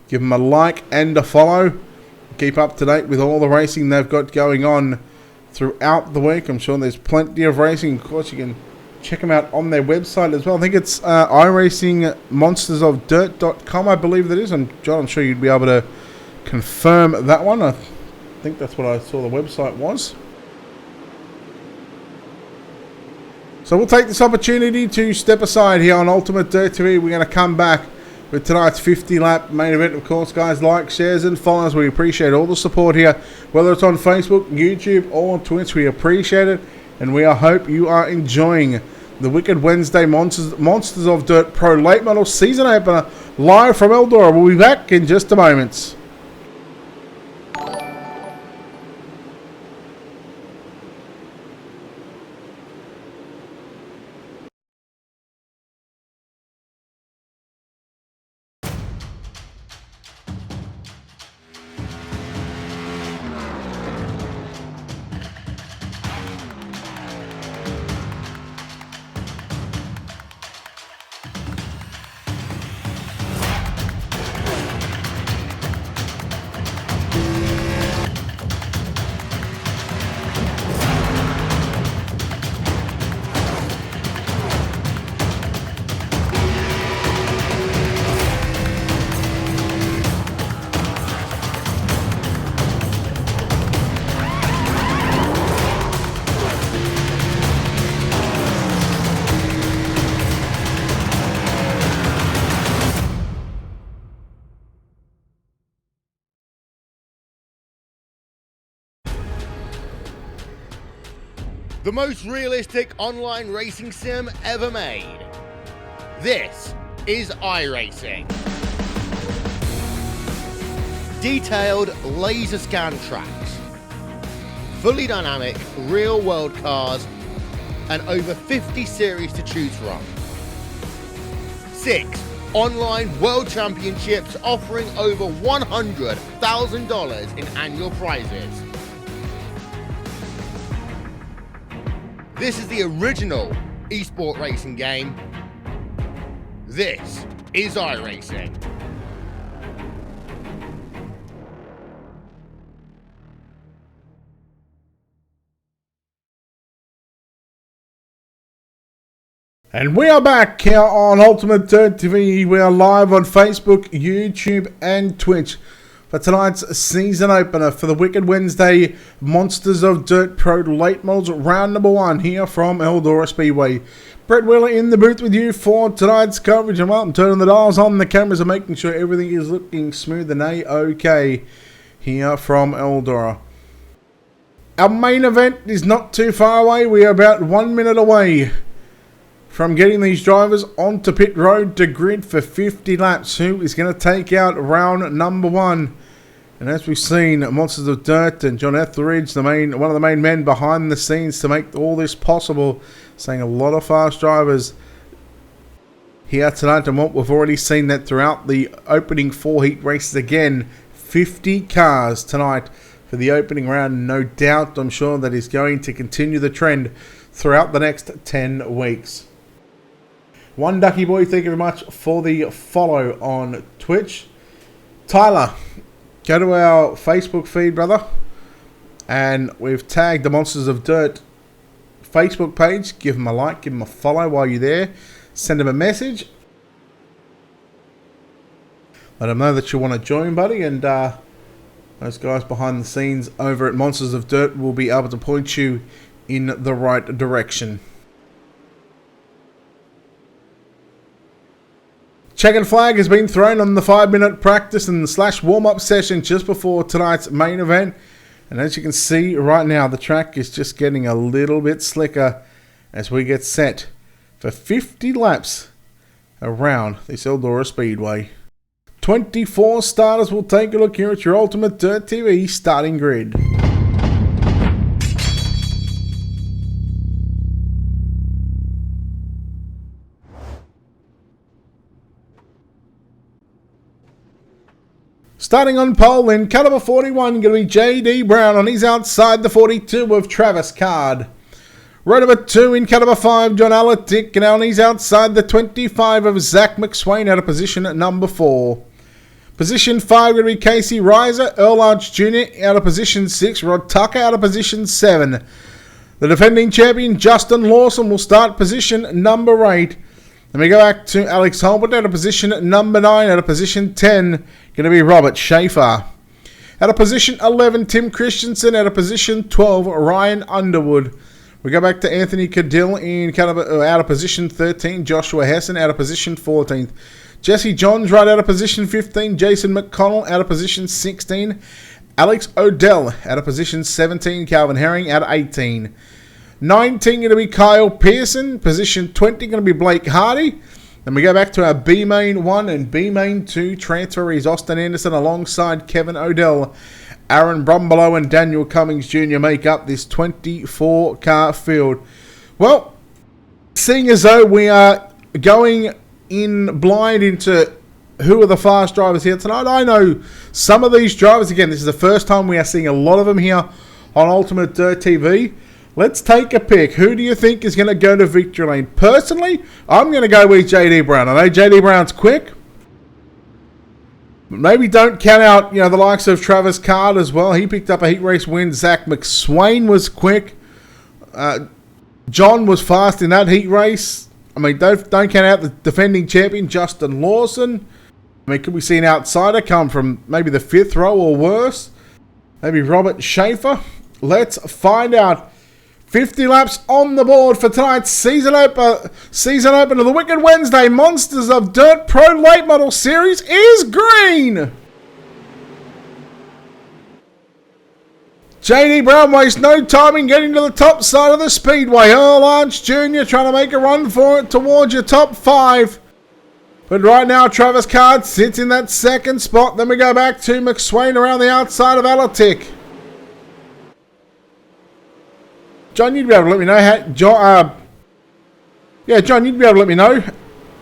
Give them a like and a follow. Keep up to date with all the racing they've got going on throughout the week. I'm sure there's plenty of racing. Of course, you can check them out on their website as well. I think it's iRacingMonstersOfDirt.com, I believe that is. John, I'm sure you'd be able to confirm that one. I think that's what I saw the website was. So we'll take this opportunity to step aside here on Ultimate Dirt TV. We're going to come back with tonight's 50-lap main event. Of course, guys, like, shares, and follows. We appreciate all the support here, whether it's on Facebook, YouTube, or Twitch. We appreciate it, and we hope you are enjoying the Wicked Wednesday Monsters of Dirt Pro Late Model Season Opener live from Eldora. We'll be back in just a moment. the most realistic online racing sim ever made. This is iRacing. Detailed laser scan tracks, fully dynamic real world cars, and over 50 series to choose from. 6 online world championships offering over $100,000 in annual prizes. This is the original esport racing game. This is iRacing. And we are back here on Ultimate Dirt TV. We are live on Facebook, YouTube and Twitch for tonight's season opener for the Wicked Wednesday Monsters of Dirt Pro Late Models round number 1 here from Eldora Speedway. Brett Wheeler in the booth with you for tonight's coverage, and well, I'm turning the dials on the cameras and making sure everything is looking smooth and A-OK here from Eldora. Our main event is not too far away. We are about 1 minute away from getting these drivers onto pit road to grid for 50 laps. Who is going to take out round number 1? And as we've seen, Monsters of Dirt and John Etheridge, one of the main men behind the scenes to make all this possible, saying a lot of fast drivers here tonight. And what we've already seen that throughout the opening 4 heat races again, 50 cars tonight for the opening round. No doubt, I'm sure that is going to continue the trend throughout the next 10 weeks. One Ducky Boy, thank you very much for the follow on Twitch. Tyler, go to our Facebook feed, brother. And we've tagged the Monsters of Dirt Facebook page. Give them a like, give them a follow while you're there. Send them a message. Let them know that you want to join, buddy. And those guys behind the scenes over at Monsters of Dirt will be able to point you in the right direction. Checkered flag has been thrown on the 5-minute practice and / warm-up session just before tonight's main event. And as you can see right now, the track is just getting a little bit slicker as we get set for 50 laps around this Eldora Speedway. 24 starters will take a look here at your Ultimate Dirt TV starting grid. Starting on pole in car number 41, going to be J.D. Brown on his outside, the 42 of Travis Card. Row number 2 in car number 5, John Alatic, and on his outside, the 25 of Zach McSwain out of position at number 4. Position 5 going to be Casey Reiser, Earl Arch Jr. out of position 6, Rod Tucker out of position 7. The defending champion, Justin Lawson, will start position number 8. Then we go back to Alex Holbert out of position number 9. Out of position 10, going to be Robert Schaefer. Out of position 11, Tim Christensen. Out of position 12, Ryan Underwood. We go back to Anthony Cadill out of position 13. Joshua Hessen out of position 14th. Jesse Johns right out of position 15. Jason McConnell out of position 16. Alex Odell out of position 17. Calvin Herring out of 18. 19 going to be Kyle Pearson. Position 20 going to be Blake Hardy. Then we go back to our B main 1 and B main 2 transferees. Austin Anderson alongside Kevin Odell. Aaron Brumbelow and Daniel Cummings Jr. make up this 24 car field. Well, seeing as though we are going in blind into who are the fast drivers here tonight, I know some of these drivers. Again, this is the first time we are seeing a lot of them here on Ultimate Dirt TV. Let's take a pick. Who do you think is going to go to victory lane? Personally, I'm going to go with J.D. Brown. I know J.D. Brown's quick. But maybe don't count out, the likes of Travis Card as well. He picked up a heat race win. Zach McSwain was quick. John was fast in that heat race. I mean, don't count out the defending champion, Justin Lawson. I mean, could we see an outsider come from maybe the 5th row or worse? Maybe Robert Schaefer? Let's find out. 50 laps on the board for tonight's season opener of the Wicked Wednesday Monsters of Dirt Pro Late Model Series is green. JD Brown wastes no time in getting to the top side of the speedway. Earl Arch Jr. trying to make a run for it towards your top 5. But right now, Travis Card sits in that second spot. Then we go back to McSwain around the outside of Alatic. John, you'd be able to let me know how... John, you'd be able to let me know.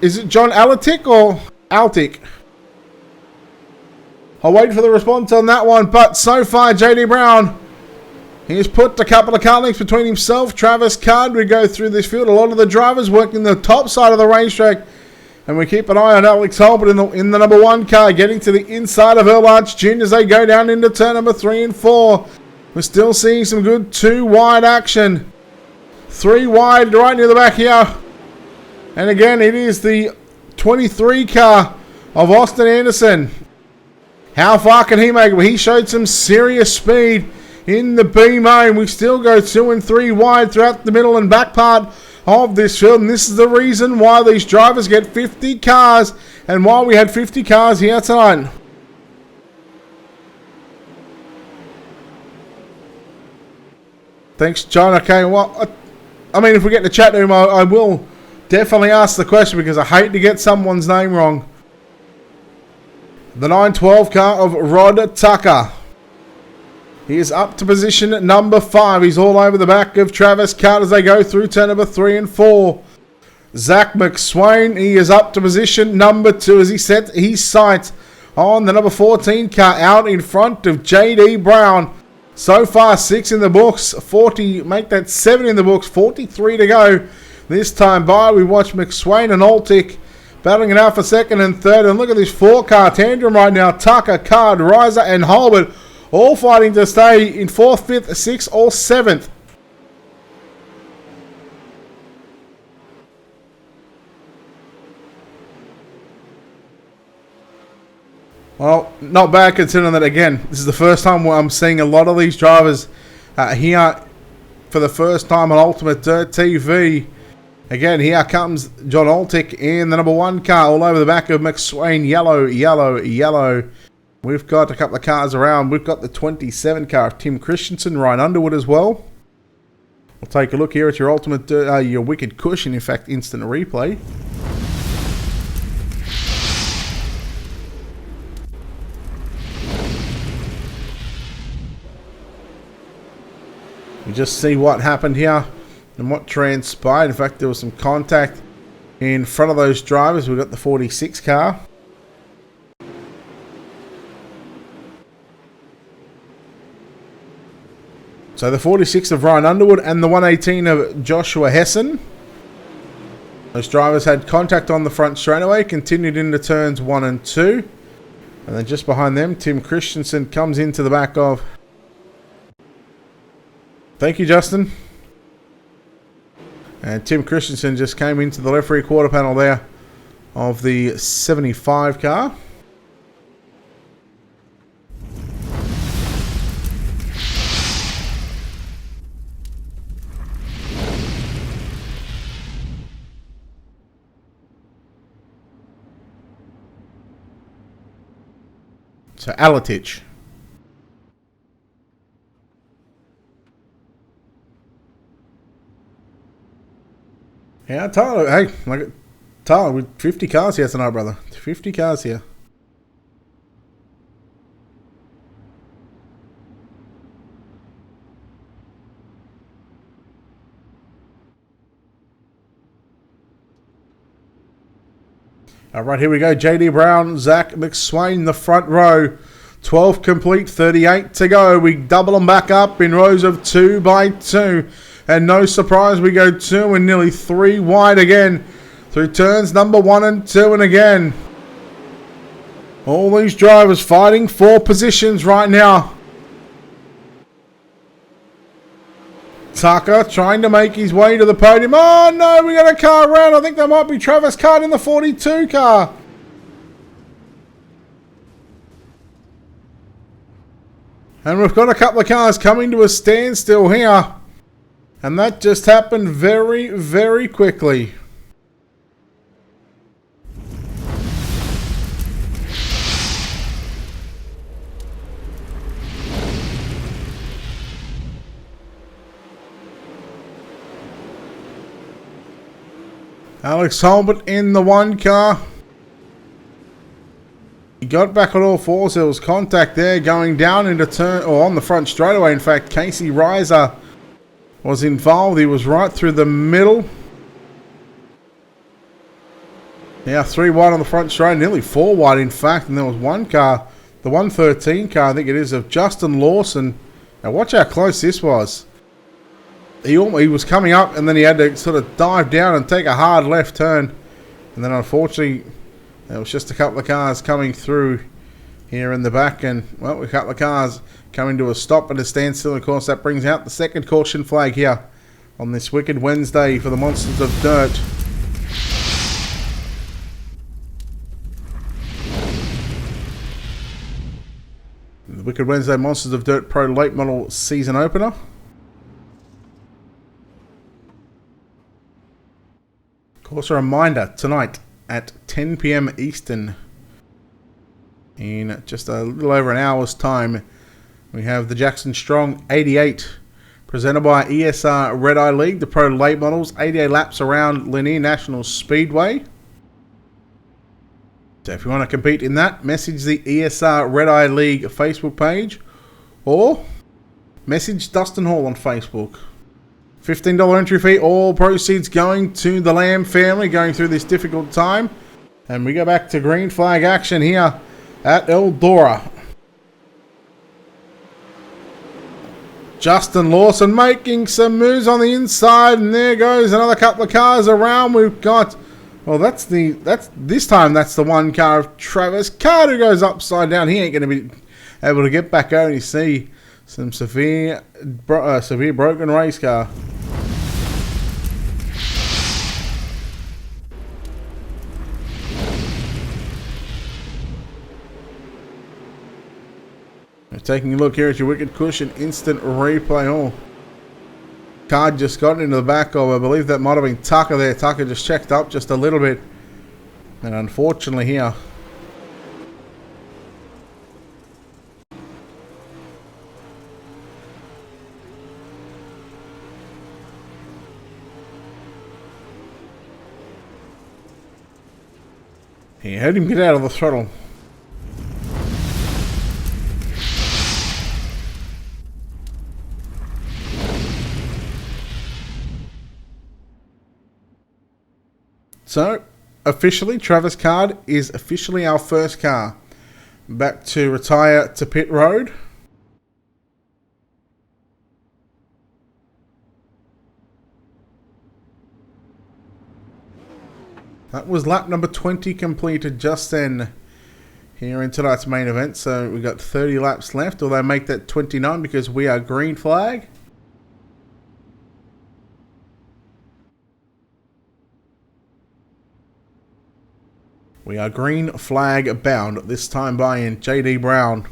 Is it John Alatic or Altic? I'll wait for the response on that one. But so far, JD Brown, he has put a couple of car links between himself, Travis Card. We go through this field. A lot of the drivers working the top side of the racetrack. And we keep an eye on Alex Holbert in the number 1 car, getting to the inside of Earl Arch Jr. as they go down into turn number 3 and 4. We're still seeing some good 2 wide action. 3 wide right near the back here. And again, it is the 23 car of Austin Anderson. How far can he make it? Well, he showed some serious speed in the B main. We still go 2 and 3 wide throughout the middle and back part of this field, and this is the reason why these drivers get 50 cars and why we had 50 cars here tonight. Thanks, John. Okay, well, I mean, if we get to chat to him, I will definitely ask the question because I hate to get someone's name wrong. The 912 car of Rod Tucker. He is up to position at number 5. He's all over the back of Travis Card as they go through turn number 3 and 4. Zach McSwain, he is up to position number 2 as he sets his sights on the number 14 car out in front of JD Brown. So far, 6 in the books, 40, make that 7 in the books, 43 to go. This time by, we watch McSwain and Altic battling it out for 2nd and 3rd. And look at this 4-car tandem right now. Tucker, Card, Riser and Holbert all fighting to stay in 4th, 5th, 6th or 7th. Well, not bad considering that, again, this is the first time where I'm seeing a lot of these drivers here for the first time on Ultimate Dirt TV. Again, here comes John Altic in the number 1 car all over the back of McSwain. Yellow, yellow, yellow. We've got a couple of cars around. We've got the 27 car of Tim Christensen, Ryan Underwood as well. We'll take a look here at your Ultimate, your Wicked Cushion, in fact, instant replay. We just see what happened here and what transpired. In fact, there was some contact in front of those drivers. We've got the 46 car. So the 46 of Ryan Underwood and the 118 of Joshua Hessen. Those drivers had contact on the front straightaway, continued into turns 1 and 2. And then just behind them, Tim Christensen comes into the back of... Thank you, Justin. And Tim Christensen just came into the left rear quarter panel there of the 75 car. So Alatich. Yeah, Tyler. Hey, like Tyler, with 50 cars here tonight, brother. 50 cars here. All right, here we go. JD Brown, Zach McSwain, the front row. 12 complete, 38 to go. We double them back up in rows of 2 by 2. And no surprise, we go 2 and nearly 3 wide again through turns number 1 and 2. And again, all these drivers fighting for positions right now. Tucker trying to make his way to the podium. Oh no, we got a car around. I think that might be Travis Card in the 42 car. And we've got a couple of cars coming to a standstill here. And that just happened very, very quickly. Alex Holbert in the one car. He got back on all fours. There was contact there going down into turn, or on the front straightaway. In fact, Casey Reiser was involved. He was right through the middle. Now 3 wide on the front straight, nearly 4 wide in fact. And there was one car, the 113 car, I think it is, of Justin Lawson. Now watch how close this was. He was coming up and then he had to sort of dive down and take a hard left turn. And then unfortunately, there was just a couple of cars coming through here in the back. And, well, a couple of cars coming to a stop and a standstill. Of course, that brings out the second caution flag here on this Wicked Wednesday for the Monsters of Dirt. The Wicked Wednesday Monsters of Dirt Pro Late Model Season Opener. Of course, a reminder, tonight at 10 PM Eastern, in just a little over an hour's time, we have the Jackson Strong 88, presented by ESR Red Eye League, the Pro Late Models, 88 laps around Lanier National Speedway. So if you want to compete in that, message the ESR Red Eye League Facebook page, or message Dustin Hall on Facebook. $15 entry fee, all proceeds going to the Lamb family going through this difficult time. And we go back to green flag action here at Eldora. Justin Lawson making some moves on the inside, and there goes another couple of cars around. We've got, well, that's this time that's the one car of Travis Card who goes upside down. He ain't going to be able to get back over. You see some severe broken race car. Taking a look here at your Wicked Cushion instant replay. Oh, Card just got into the back of, I believe that might have been Tucker there. Tucker just checked up just a little bit. And unfortunately here, he heard him get out of the throttle. So, officially, Travis Card is officially our first car back to retire to pit road. That was lap number 20 completed just then here in tonight's main event. So, we've got 30 laps left, although make that 29 because we are green flag. We are green flag bound, this time by in JD Brown.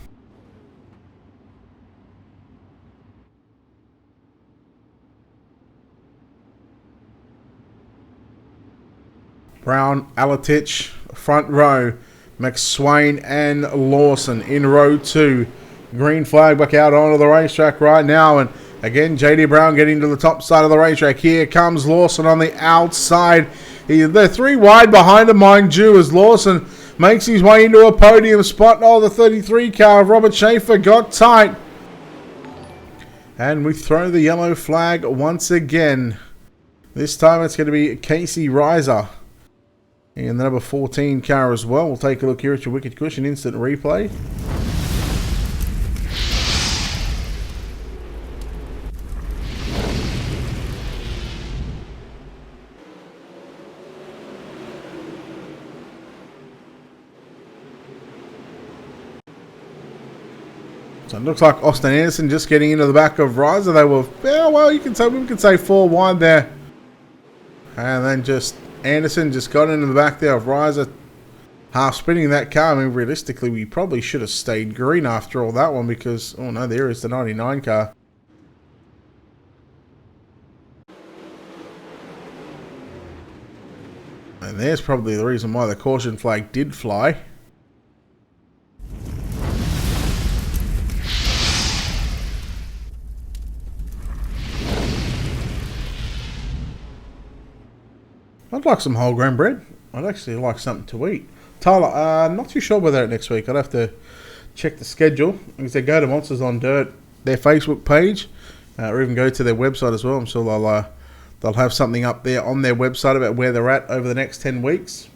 Brown, Alatich, front row, McSwain and Lawson in row 2. Green flag back out onto the racetrack right now, and again JD Brown getting to the top side of the racetrack. Here comes Lawson on the outside. They're 3 wide behind him, mind you, as Lawson makes his way into a podium spot. Oh, the 33 car of Robert Schaefer got tight. And we throw the yellow flag once again. This time it's going to be Casey Reiser in the number 14 car as well. We'll take a look here at your Wicked Cushion instant replay. So it looks like Austin Anderson just getting into the back of Reiser. They were, yeah, well, we can say 4 wide there. And then just Anderson just got into the back there of Reiser, half spinning that car. I mean, realistically, we probably should have stayed green after all that one because, oh no, there is the 99 car. And there's probably the reason why the caution flag did fly. I'd like some whole grain bread. I'd actually like something to eat. Tyler, I'm not too sure whether they're next week. I'd have to check the schedule. Like I said, go to Monsters on Dirt, their Facebook page, or even go to their website as well. I'm sure they'll have something up there on their website about where they're at over the next 10 weeks.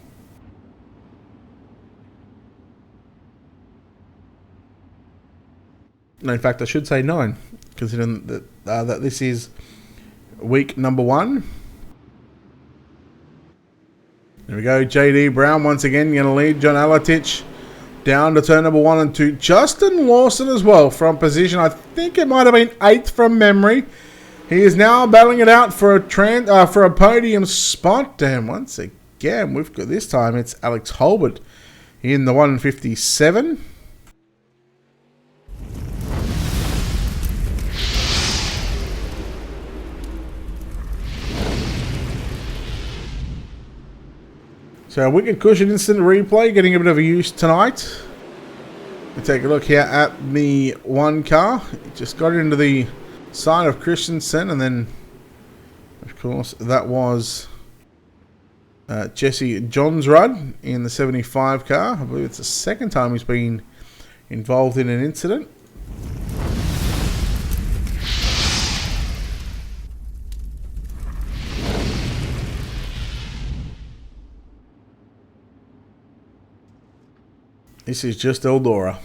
No, in fact, I should say 9, considering that this is week number 1. There we go. JD Brown once again going to lead John Alatich down to turn number 1 and 2. Justin Lawson as well from position. I think it might have been 8th from memory. He is now battling it out for a podium spot. And once again, we've got this time it's Alex Holbert in the 157. So Wicked Cushion Instant Replay getting a bit of a use tonight. We'll take a look here at the one car. It just got into the side of Christensen, and then of course that was Jesse Johnsrud in the 75 car. I believe it's the second time he's been involved in an incident. This is just Eldora.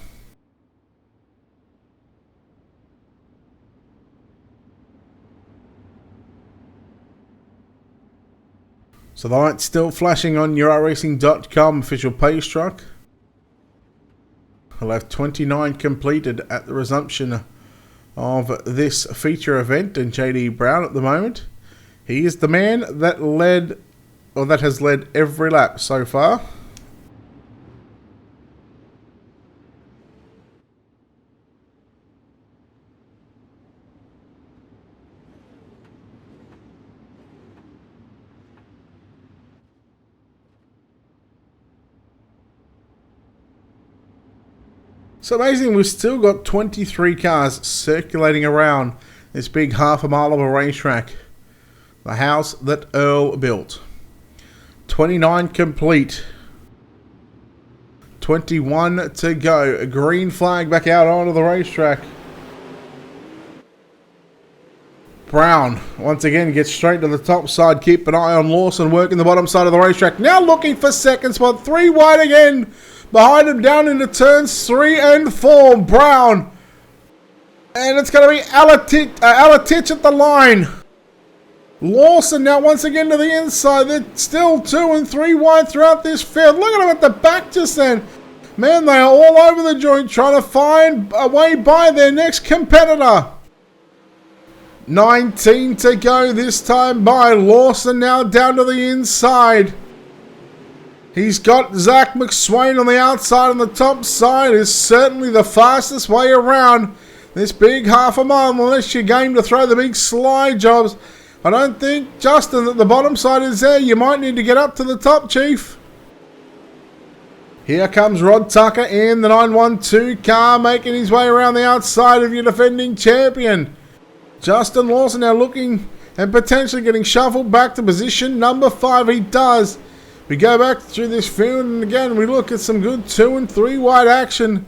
So the light's still flashing on your iRacing.com official page truck. I'll have 29 completed at the resumption of this feature event, and JD Brown at the moment. He is the man that has led every lap so far. So amazing, we've still got 23 cars circulating around this big half a mile of a racetrack. The house that Earl built. 29 complete. 21 to go. A green flag back out onto the racetrack. Brown once again gets straight to the top side. Keep an eye on Lawson working the bottom side of the racetrack. Now looking for second spot. 3 wide again. Behind him down into turns 3 and 4. Brown. And it's going to be Alatich at the line. Lawson now once again to the inside. They're still 2 and 3 wide throughout this field. Look at them at the back just then. Man, they are all over the joint trying to find a way by their next competitor. 19 to go this time by. Lawson now down to the inside. He's got Zach McSwain on the outside, and the top side is certainly the fastest way around this big half a mile, unless you're game to throw the big slide jobs. I don't think, Justin, that the bottom side is there. You might need to get up to the top, Chief. Here comes Rod Tucker in the 912 car, making his way around the outside of your defending champion. Justin Lawson now looking and potentially getting shuffled back to position number 5. He does. We go back through this field, and again we look at some good 2 and 3 wide action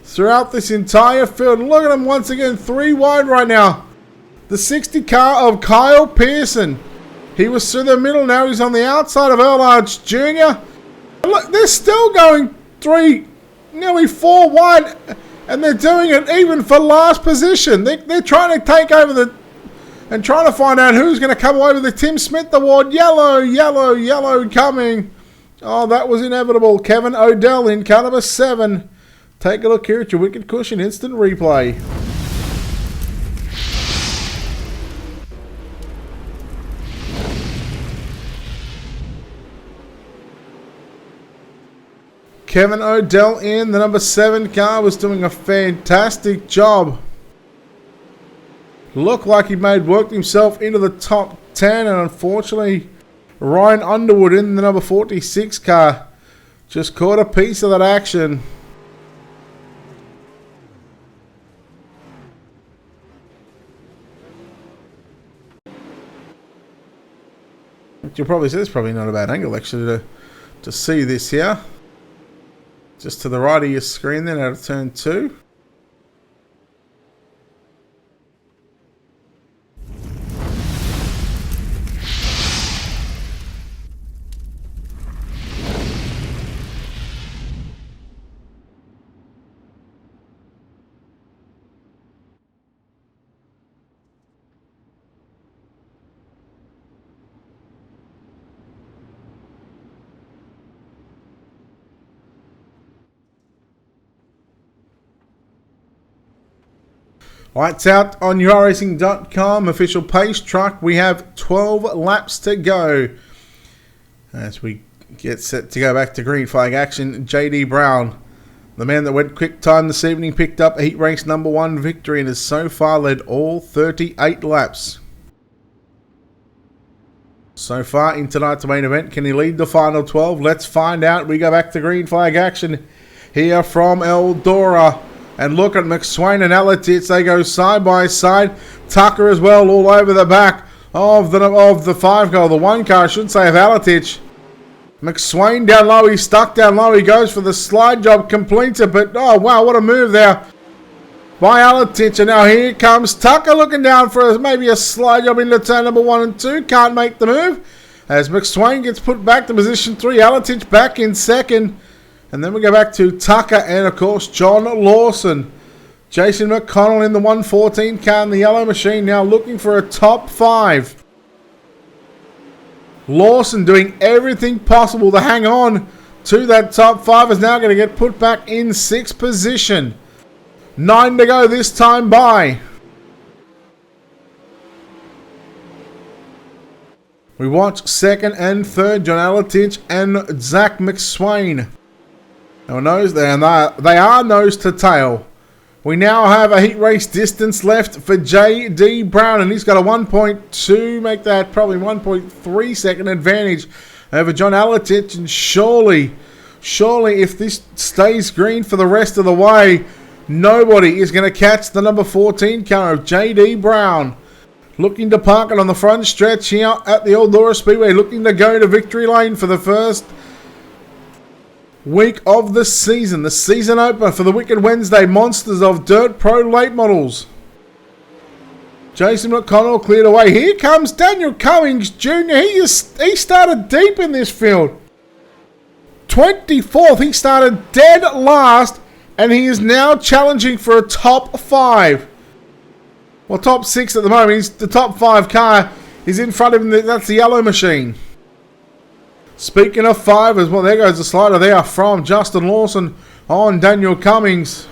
throughout this entire field. And look at him once again, 3 wide right now. The 60 car of Kyle Pearson. He was through the middle, now he's on the outside of Earl Arch Jr. And look, they're still going 3, nearly 4 wide, and they're doing it even for last position. They're trying to take over and trying to find out who's going to come away with the Tim Smith Award. Yellow, yellow, yellow coming. Oh, that was inevitable. Kevin Odell in car number 7. Take a look here at your Wicked Cushion Instant Replay. Kevin Odell in the number 7 car was doing a fantastic job. Looked like he worked himself into the top 10, and unfortunately Ryan Underwood in the number 46 car just caught a piece of that action. But you'll probably see it's probably not a bad angle actually to see this here. Just to the right of your screen then out of turn 2. Lights out on yourracing.com official pace truck. We have 12 laps to go. As we get set to go back to green flag action, JD Brown, the man that went quick time this evening, picked up a heat race number 1 victory and has so far led all 38 laps. So far in tonight's main event, can he lead the final 12? Let's find out. We go back to green flag action here from Eldora. And look at McSwain and Alatitz. They go side by side. Tucker as well all over the back of the 5 car. The 1 car, I should say, of Alatitz. McSwain down low. He's stuck down low. He goes for the slide job. Completes it. But, oh, wow, what a move there by Alatitz. And now here comes Tucker looking down for maybe a slide job into turn number 1 and 2. Can't make the move. As McSwain gets put back to position 3. Alatitz back in second. And then we go back to Tucker and, of course, John Lawson. Jason McConnell in the 114 car in the yellow machine now looking for a top 5. Lawson doing everything possible to hang on to that top 5 is now going to get put back in 6th position. 9 to go this time by. We watch 2nd and 3rd, John Alatitz and Zach McSwain. They are nose to tail. We now have a heat race distance left for J.D. Brown, and he's got a 1.2, make that probably 1.3 second advantage over John Alatitz. And surely, if this stays green for the rest of the way, nobody is going to catch the number 14 car of J.D. Brown. Looking to park it on the front stretch here at the Eldora Speedway, looking to go to victory lane for the first week of the season opener for the Wicked Wednesday Monsters of Dirt Pro Late Models. Jason McConnell cleared away. Here comes Daniel Cummings Jr. He started deep in this field. 24th. He started dead last, and he is now challenging for a top 5. Well, top 6 at the moment. He's the top 5 car is in front of him. That's the yellow machine. Speaking of 5 as well, there goes the slider there from Justin Lawson on Daniel Cummings.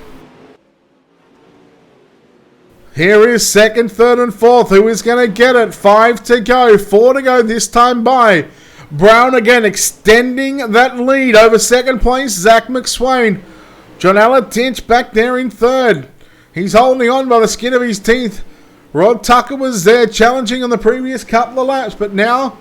Here is 2nd, 3rd and 4th. Who is going to get it? 5 to go. 4 to go this time by. Brown again extending that lead over 2nd place. Zach McSwain. John Alatitz back there in 3rd. He's holding on by the skin of his teeth. Rod Tucker was there challenging on the previous couple of laps, but now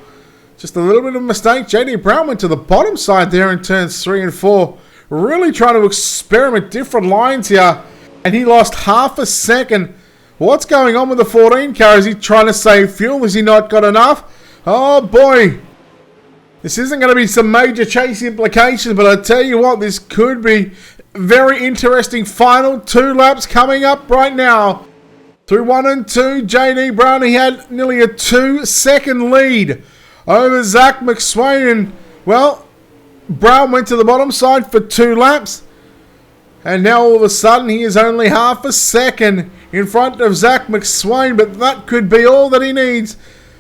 just a little bit of a mistake. J.D. Brown went to the bottom side there in turns 3 and 4. Really trying to experiment different lines here. And he lost half a second. What's going on with the 14 car? Is he trying to save fuel? Has he not got enough? Oh boy. This isn't going to be some major chase implications, but I tell you what, this could be very interesting. Final 2 laps coming up right now. Through 1 and 2, J.D. Brown, he had nearly a 2-second lead over Zach McSwain. And, well, Brown went to the bottom side for 2 laps. And now all of a sudden he is only half a second in front of Zach McSwain. But that could be all that he needs.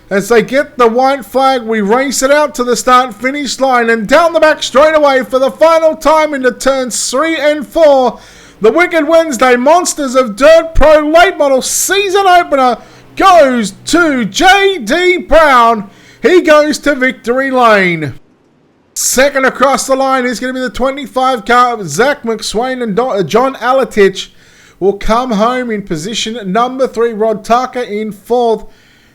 As they get the white flag, we race it out to the start-finish line. And down the back straightaway for the final time into turns 3 and 4. The Wicked Wednesday Monsters of Dirt Pro Late Model season opener goes to J.D. Brown. He goes to victory lane. Second across the line is going to be the 25 car of Zach McSwain, and John Alatitz will come home in position number 3. Rod Tucker in 4th.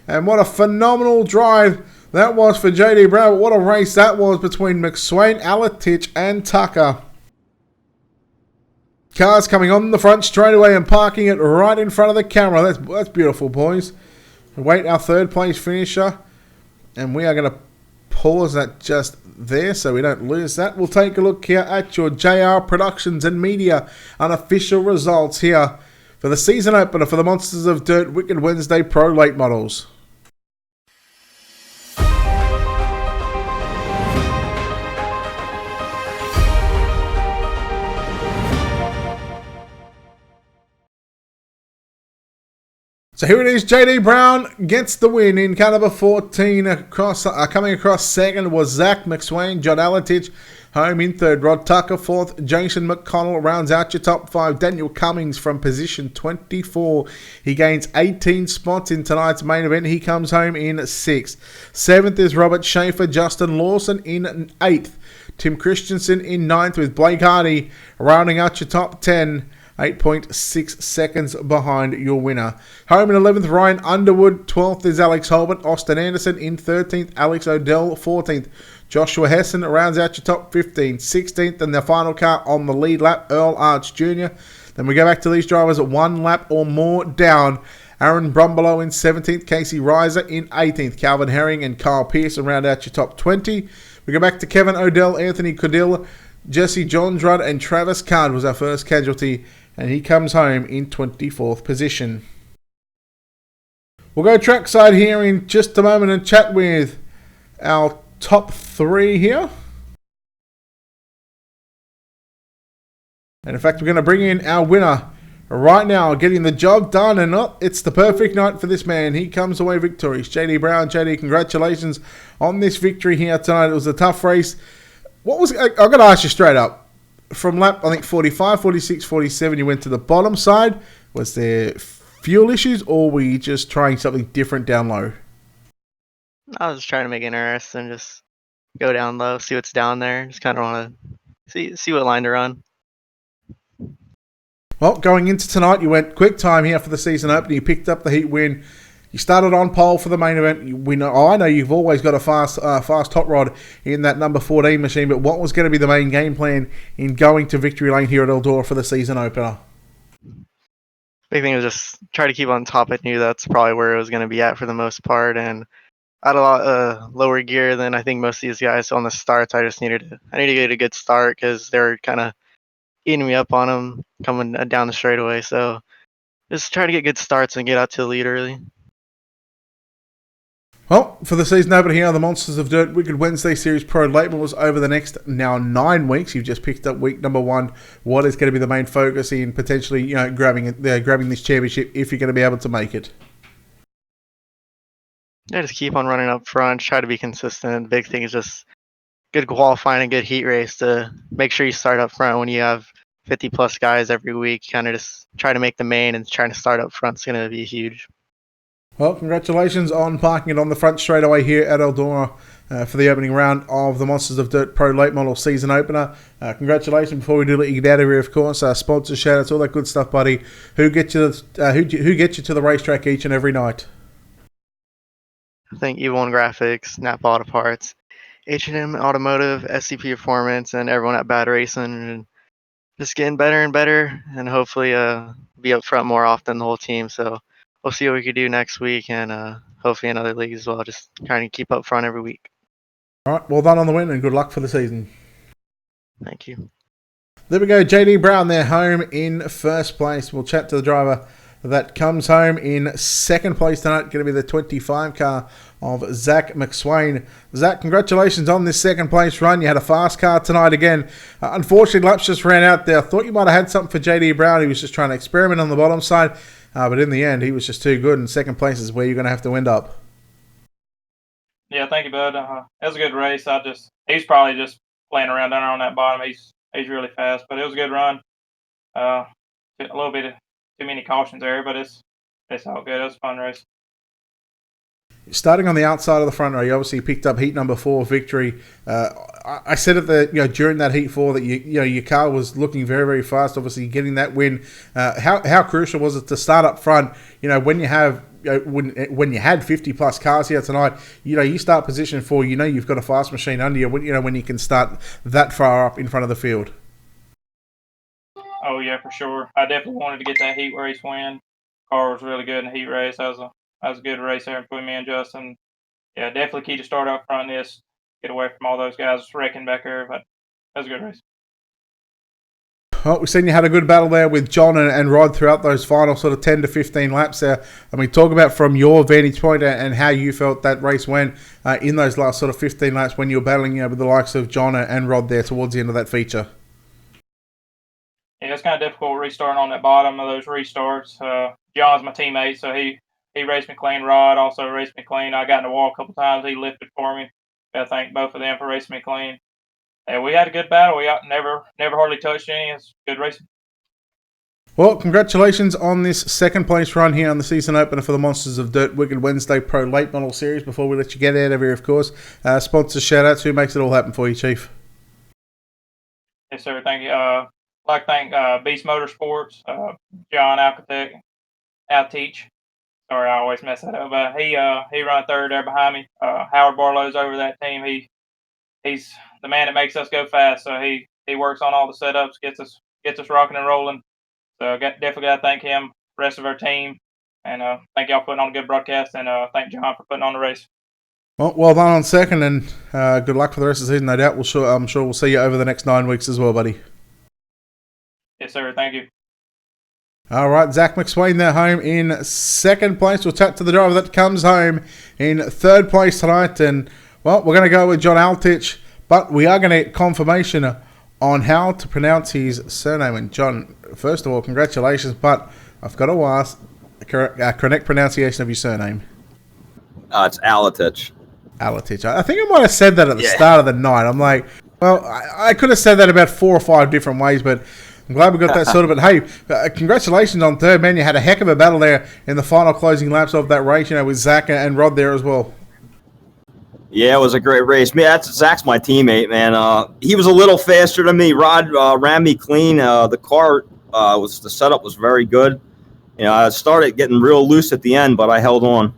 And what a phenomenal drive that was for J.D. Brown. What a race that was between McSwain, Alatitz and Tucker. Cars coming on the front straightaway and parking it right in front of the camera. That's beautiful, boys. We wait our 3rd place finisher. And we are going to pause that just there so we don't lose that. We'll take a look here at your JR Productions and Media unofficial results here for the season opener for the Monsters of Dirt Wicked Wednesday Pro Late Models. So here it is, JD Brown gets the win in car number 14. Coming across second was Zach McSwain, John Alatich home in third, Rod Tucker fourth, Jason McConnell rounds out your top five. Daniel Cummings from position 24. He gains 18 spots in tonight's main event. He comes home in sixth. Seventh is Robert Schaefer, Justin Lawson in eighth. Tim Christensen in ninth with Blake Hardy rounding out your top 10. 8.6 seconds behind your winner. Home in 11th, Ryan Underwood. 12th is Alex Holbert. Austin Anderson in 13th. Alex Odell, 14th. Joshua Hessen rounds out your top 15. 16th, and the final car on the lead lap, Earl Arch Jr. Then we go back to these drivers at one lap or more down. Aaron Brumbelow in 17th. Casey Reiser in 18th. Calvin Herring and Kyle Pearson round out your top 20. We go back to Kevin Odell, Anthony Codill, Jesse Johnsrud, and Travis Card was our first casualty, and he comes home in 24th position. We'll go trackside here in just a moment and chat with our top three here. And in fact, we're going to bring in our winner right now, getting the job done, and it's the perfect night for this man. He comes away victorious. JD Brown. JD, congratulations on this victory here tonight. It was a tough race. I'm going to ask you straight up. From lap, I think, 45, 46, 47, you went to the bottom side. Was there fuel issues, or were you just trying something different down low? I was just trying to make it interesting, just go down low, see what's down there. Just kind of want to see what line to run. Well, going into tonight, you went quick time here for the season opener. You picked up the heat win. You started on pole for the main event. I know you've always got a fast hot rod in that number 14 machine, but what was going to be the main game plan in going to victory lane here at Eldora for the season opener? Big thing was just try to keep on top. I knew that's probably where it was going to be at for the most part, and I had a lot lower gear than I think most of these guys. So on the starts, I needed to get a good start because they were kind of eating me up on them coming down the straightaway. So just try to get good starts and get out to the lead early. Well, for the season opener here, the Monsters of Dirt Wicked Wednesday Series Pro Late Models over the next now 9 weeks. You've just picked up week number 1. What is going to be the main focus in potentially, grabbing this championship if you're going to be able to make it? Yeah, just keep on running up front. Try to be consistent. Big thing is just good qualifying and good heat race to make sure you start up front when you have 50 plus guys every week. Kind of just try to make the main, and trying to start up front is going to be huge. Well, congratulations on parking it on the front straight away here at Eldora for the opening round of the Monsters of Dirt Pro Late Model season opener. Congratulations. Before we do let you get out of here, of course, sponsors, shout-outs, all that good stuff, buddy. Who gets you to the racetrack each and every night? I think E1 Graphics, Napa Auto Parts, H&M Automotive, SCP Performance, and everyone at Bad Racing, and just getting better and better, and hopefully be up front more often, the whole team. So we'll see what we can do next week, and hopefully in other leagues as well. Just trying to keep up front every week. All right, well done on the win, and good luck for the season. Thank you. There we go, JD Brown there, home in first place. We'll chat to the driver that comes home in second place tonight. Going to be the 25 car of Zach McSwain. Zach, congratulations on this second place run. You had a fast car tonight again. Unfortunately, laps just ran out there. I thought you might have had something for JD Brown. He was just trying to experiment on the bottom side. But in the end, he was just too good, and second place is where you're going to have to end up. Yeah, thank you, bud. It was a good race. He's probably just playing around down there on that bottom. He's really fast, but it was a good run. A little bit too many cautions there, but it's all good. It was a fun race. Starting on the outside of the front row, you obviously picked up heat number 4 victory. I said during that heat 4 that your car was looking very, very fast. Obviously, getting that win. How crucial was it to start up front? When you have when you had 50 plus cars here tonight, you start position 4. You've got a fast machine under you. When you can start that far up in front of the field. Oh yeah, for sure. I definitely wanted to get that heat race win. Car was really good in the heat race. That was a good race there between me and Justin. Yeah, definitely key to start up front this. get away from all those guys wrecking back there. But that was a good race. Well, we've seen you had a good battle there with John and Rod throughout those final sort of 10 to 15 laps there. I mean, talk about from your vantage point and how you felt that race went in those last sort of 15 laps when you were battling with the likes of John and Rod there towards the end of that feature. Yeah, it's kind of difficult restarting on that bottom of those restarts. John's my teammate, so he raced me clean. Rod also raced me clean. I got in the wall a couple times. He lifted for me. I thank both of them for racing me clean. And we had a good battle. We never hardly touched any. It's good racing. Well, congratulations on this second place run here on the season opener for the Monsters of Dirt Wicked Wednesday Pro Late Model Series. Before we let you get out of here, of course, sponsor shout outs. Who makes it all happen for you, Chief? Yes, sir. Thank you. I'd like to thank Beast Motorsports, John Alteach. Sorry, I always mess that up. But he run third there behind me. Howard Barlow's over that team. He's the man that makes us go fast. So he works on all the setups, gets us rocking and rolling. So definitely got to thank him, rest of our team, and thank y'all for putting on a good broadcast, and thank John for putting on the race. Well done on second, and good luck for the rest of the season. No doubt, I'm sure we'll see you over the next 9 weeks as well, buddy. Yes, sir. Thank you. All right, Zach McSwain there home in second place. We'll chat to the driver that comes home in third place tonight, and well, we're going to go with John Altich, but we are going to get confirmation on how to pronounce his surname. And John, first of all, congratulations, but I've got to ask a correct pronunciation of your surname. It's Alatich. Alatich. I think I might have said that at the start of the night. I'm like, well, I could have said that about 4 or 5 different ways, but I'm glad we got that sorted. But hey, congratulations on third, man. You had a heck of a battle there in the final closing laps of that race, with Zach and Rod there as well. Yeah, it was a great race. Man, Zach's my teammate, man. He was a little faster than me. Rod ran me clean. The car the setup was very good. I started getting real loose at the end, but I held on.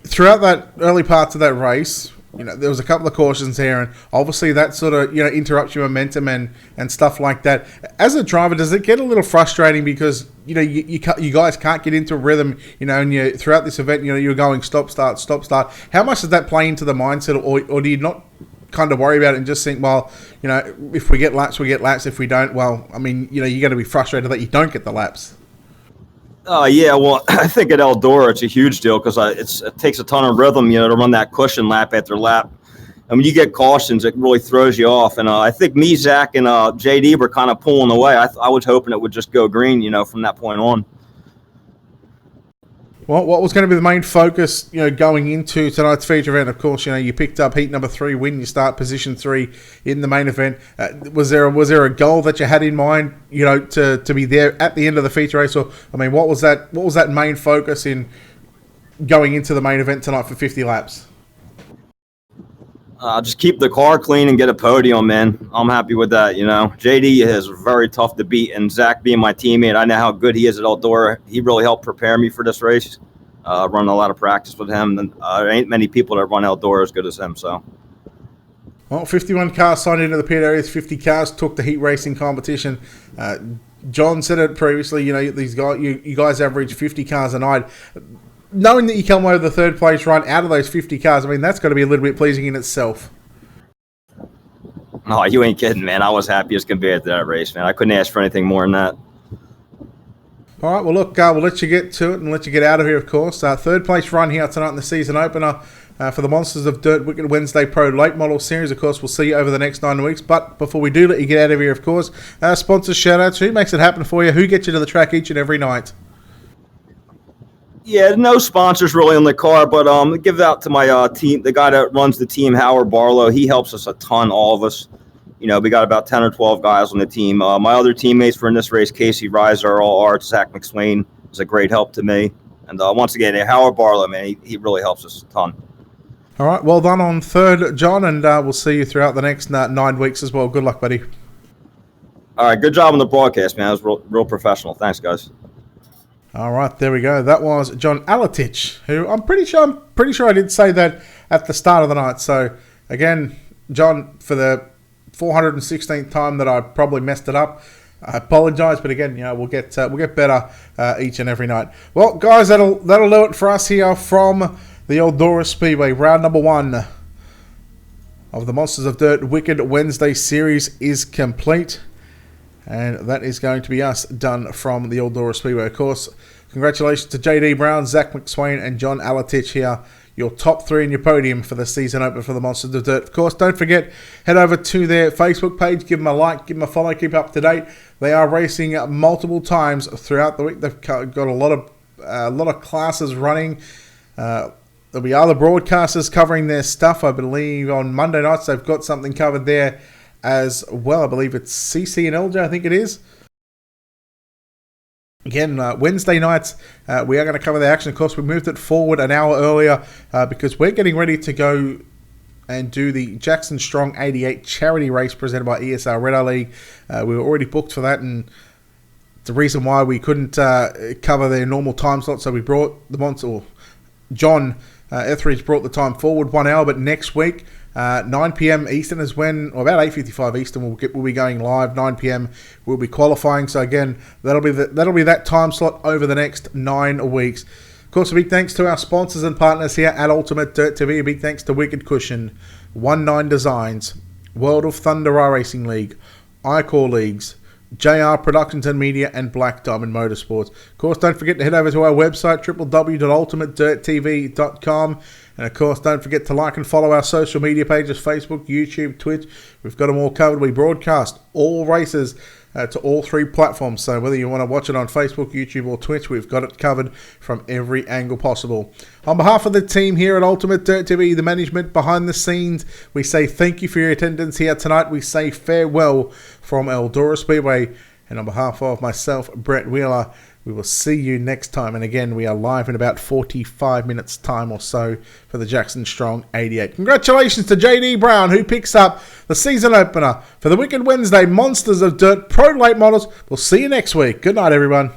Throughout that early parts of that race, there was a couple of cautions here, and obviously that sort of interrupts your momentum and stuff like that. As a driver, does it get a little frustrating because you guys can't get into a rhythm, and throughout this event, you're going stop start. How much does that play into the mindset, or do you not kind of worry about it and just think, well, if we get laps, we get laps. If we don't, well, I mean, you're going to be frustrated that you don't get the laps. Yeah, well, I think at Eldora it's a huge deal because it takes a ton of rhythm, to run that cushion lap after lap. And when you get cautions, it really throws you off. And I think me, Zach, and JD were kind of pulling away. I was hoping it would just go green, from that point on. Well, what was going to be the main focus, going into tonight's feature event? Of course, you picked up heat number 3 win. You start position 3 in the main event. Was there a goal that you had in mind, to be there at the end of the feature race? Or I mean, what was that main focus in going into the main event tonight for 50 laps? Just keep the car clean and get a podium, man. I'm happy with that, JD is very tough to beat, and Zach being my teammate, I know how good he is at Eldora. He really helped prepare me for this race. Run a lot of practice with him, and there ain't many people that run Eldora as good as him, so. Well, 51 cars signed into the pit areas, 50 cars took the heat racing competition. John said it previously, these guys, you guys average 50 cars a night. Knowing that you come away with the third place run out of those 50 cars, I mean, that's got to be a little bit pleasing in itself. Oh, you ain't kidding, man. I was happy as can be at that race, man. I couldn't ask for anything more than that. All right, well, look, we'll let you get to it and let you get out of here, of course. Third place run here tonight in the season opener for the Monsters of Dirt Wicked Wednesday Pro Late Model Series. Of course, we'll see you over the next 9 weeks. But before we do let you get out of here, of course, sponsor shout-outs. Who makes it happen for you? Who gets you to the track each and every night? Yeah, no sponsors really on the car, but give it out to my team, the guy that runs the team, Howard Barlow. He helps us a ton, all of us. We got about 10 or 12 guys on the team. My other teammates for in this race, Casey Reiser, all Art, Zach McSwain is a great help to me. And once again, Howard Barlow, man, he really helps us a ton. All right, well done on third, John, and we'll see you throughout the next 9 weeks as well. Good luck, buddy. All right, good job on the broadcast, man. It was real professional. Thanks, guys. All right, there we go. That was John Alatich, who I'm pretty sure I did say that at the start of the night. So again, John, for the 416th time that I probably messed it up, I apologise. But again, we'll get better each and every night. Well, guys, that'll do it for us here from the Eldora Speedway, round number 1 of the Monsters of Dirt Wicked Wednesday series is complete. And that is going to be us done from the Eldora Speedway. Of course, congratulations to JD Brown, Zach McSwain, and John Alatich here. Your top 3 in your podium for the season opener for the Monsters of Dirt. Of course, don't forget, head over to their Facebook page, give them a like, give them a follow, keep up to date. They are racing multiple times throughout the week. They've got a lot of classes running. There'll be other broadcasters covering their stuff. I believe on Monday nights they've got something covered there as well. I believe it's CC and LJ, I think it is. Again, Wednesday nights, we are going to cover the action. Of course, we moved it forward an hour earlier because we're getting ready to go and do the Jackson Strong 88 charity race presented by ESR Red Eye League. We were already booked for that, and the reason why we couldn't cover their normal time slot, so we brought the monster. John Etheridge brought the time forward 1 hour, but next week, 9 p.m. Eastern is when, or about 8:55 Eastern, we'll be going live. 9 p.m. we'll be qualifying. So again, that'll be that time slot over the next 9 weeks. Of course, a big thanks to our sponsors and partners here at Ultimate Dirt TV. A big thanks to Wicked Cushion, 19 Designs, World of Thunder Racing League, iCore Leagues, JR Productions and Media, and Black Diamond Motorsports. Of course, don't forget to head over to our website, www.ultimatedirttv.com. And of course, don't forget to like and follow our social media pages, Facebook, YouTube, Twitch. We've got them all covered. We broadcast all races to all 3 platforms. So whether you want to watch it on Facebook, YouTube, or Twitch, we've got it covered from every angle possible. On behalf of the team here at Ultimate Dirt TV, the management behind the scenes, we say thank you for your attendance here tonight. We say farewell from Eldora Speedway. And on behalf of myself, Brett Wheeler, we will see you next time. And again, we are live in about 45 minutes time or so for the Jackson Strong 88. Congratulations to JD Brown, who picks up the season opener for the Wicked Wednesday Monsters of Dirt Pro Late Models. We'll see you next week. Good night, everyone.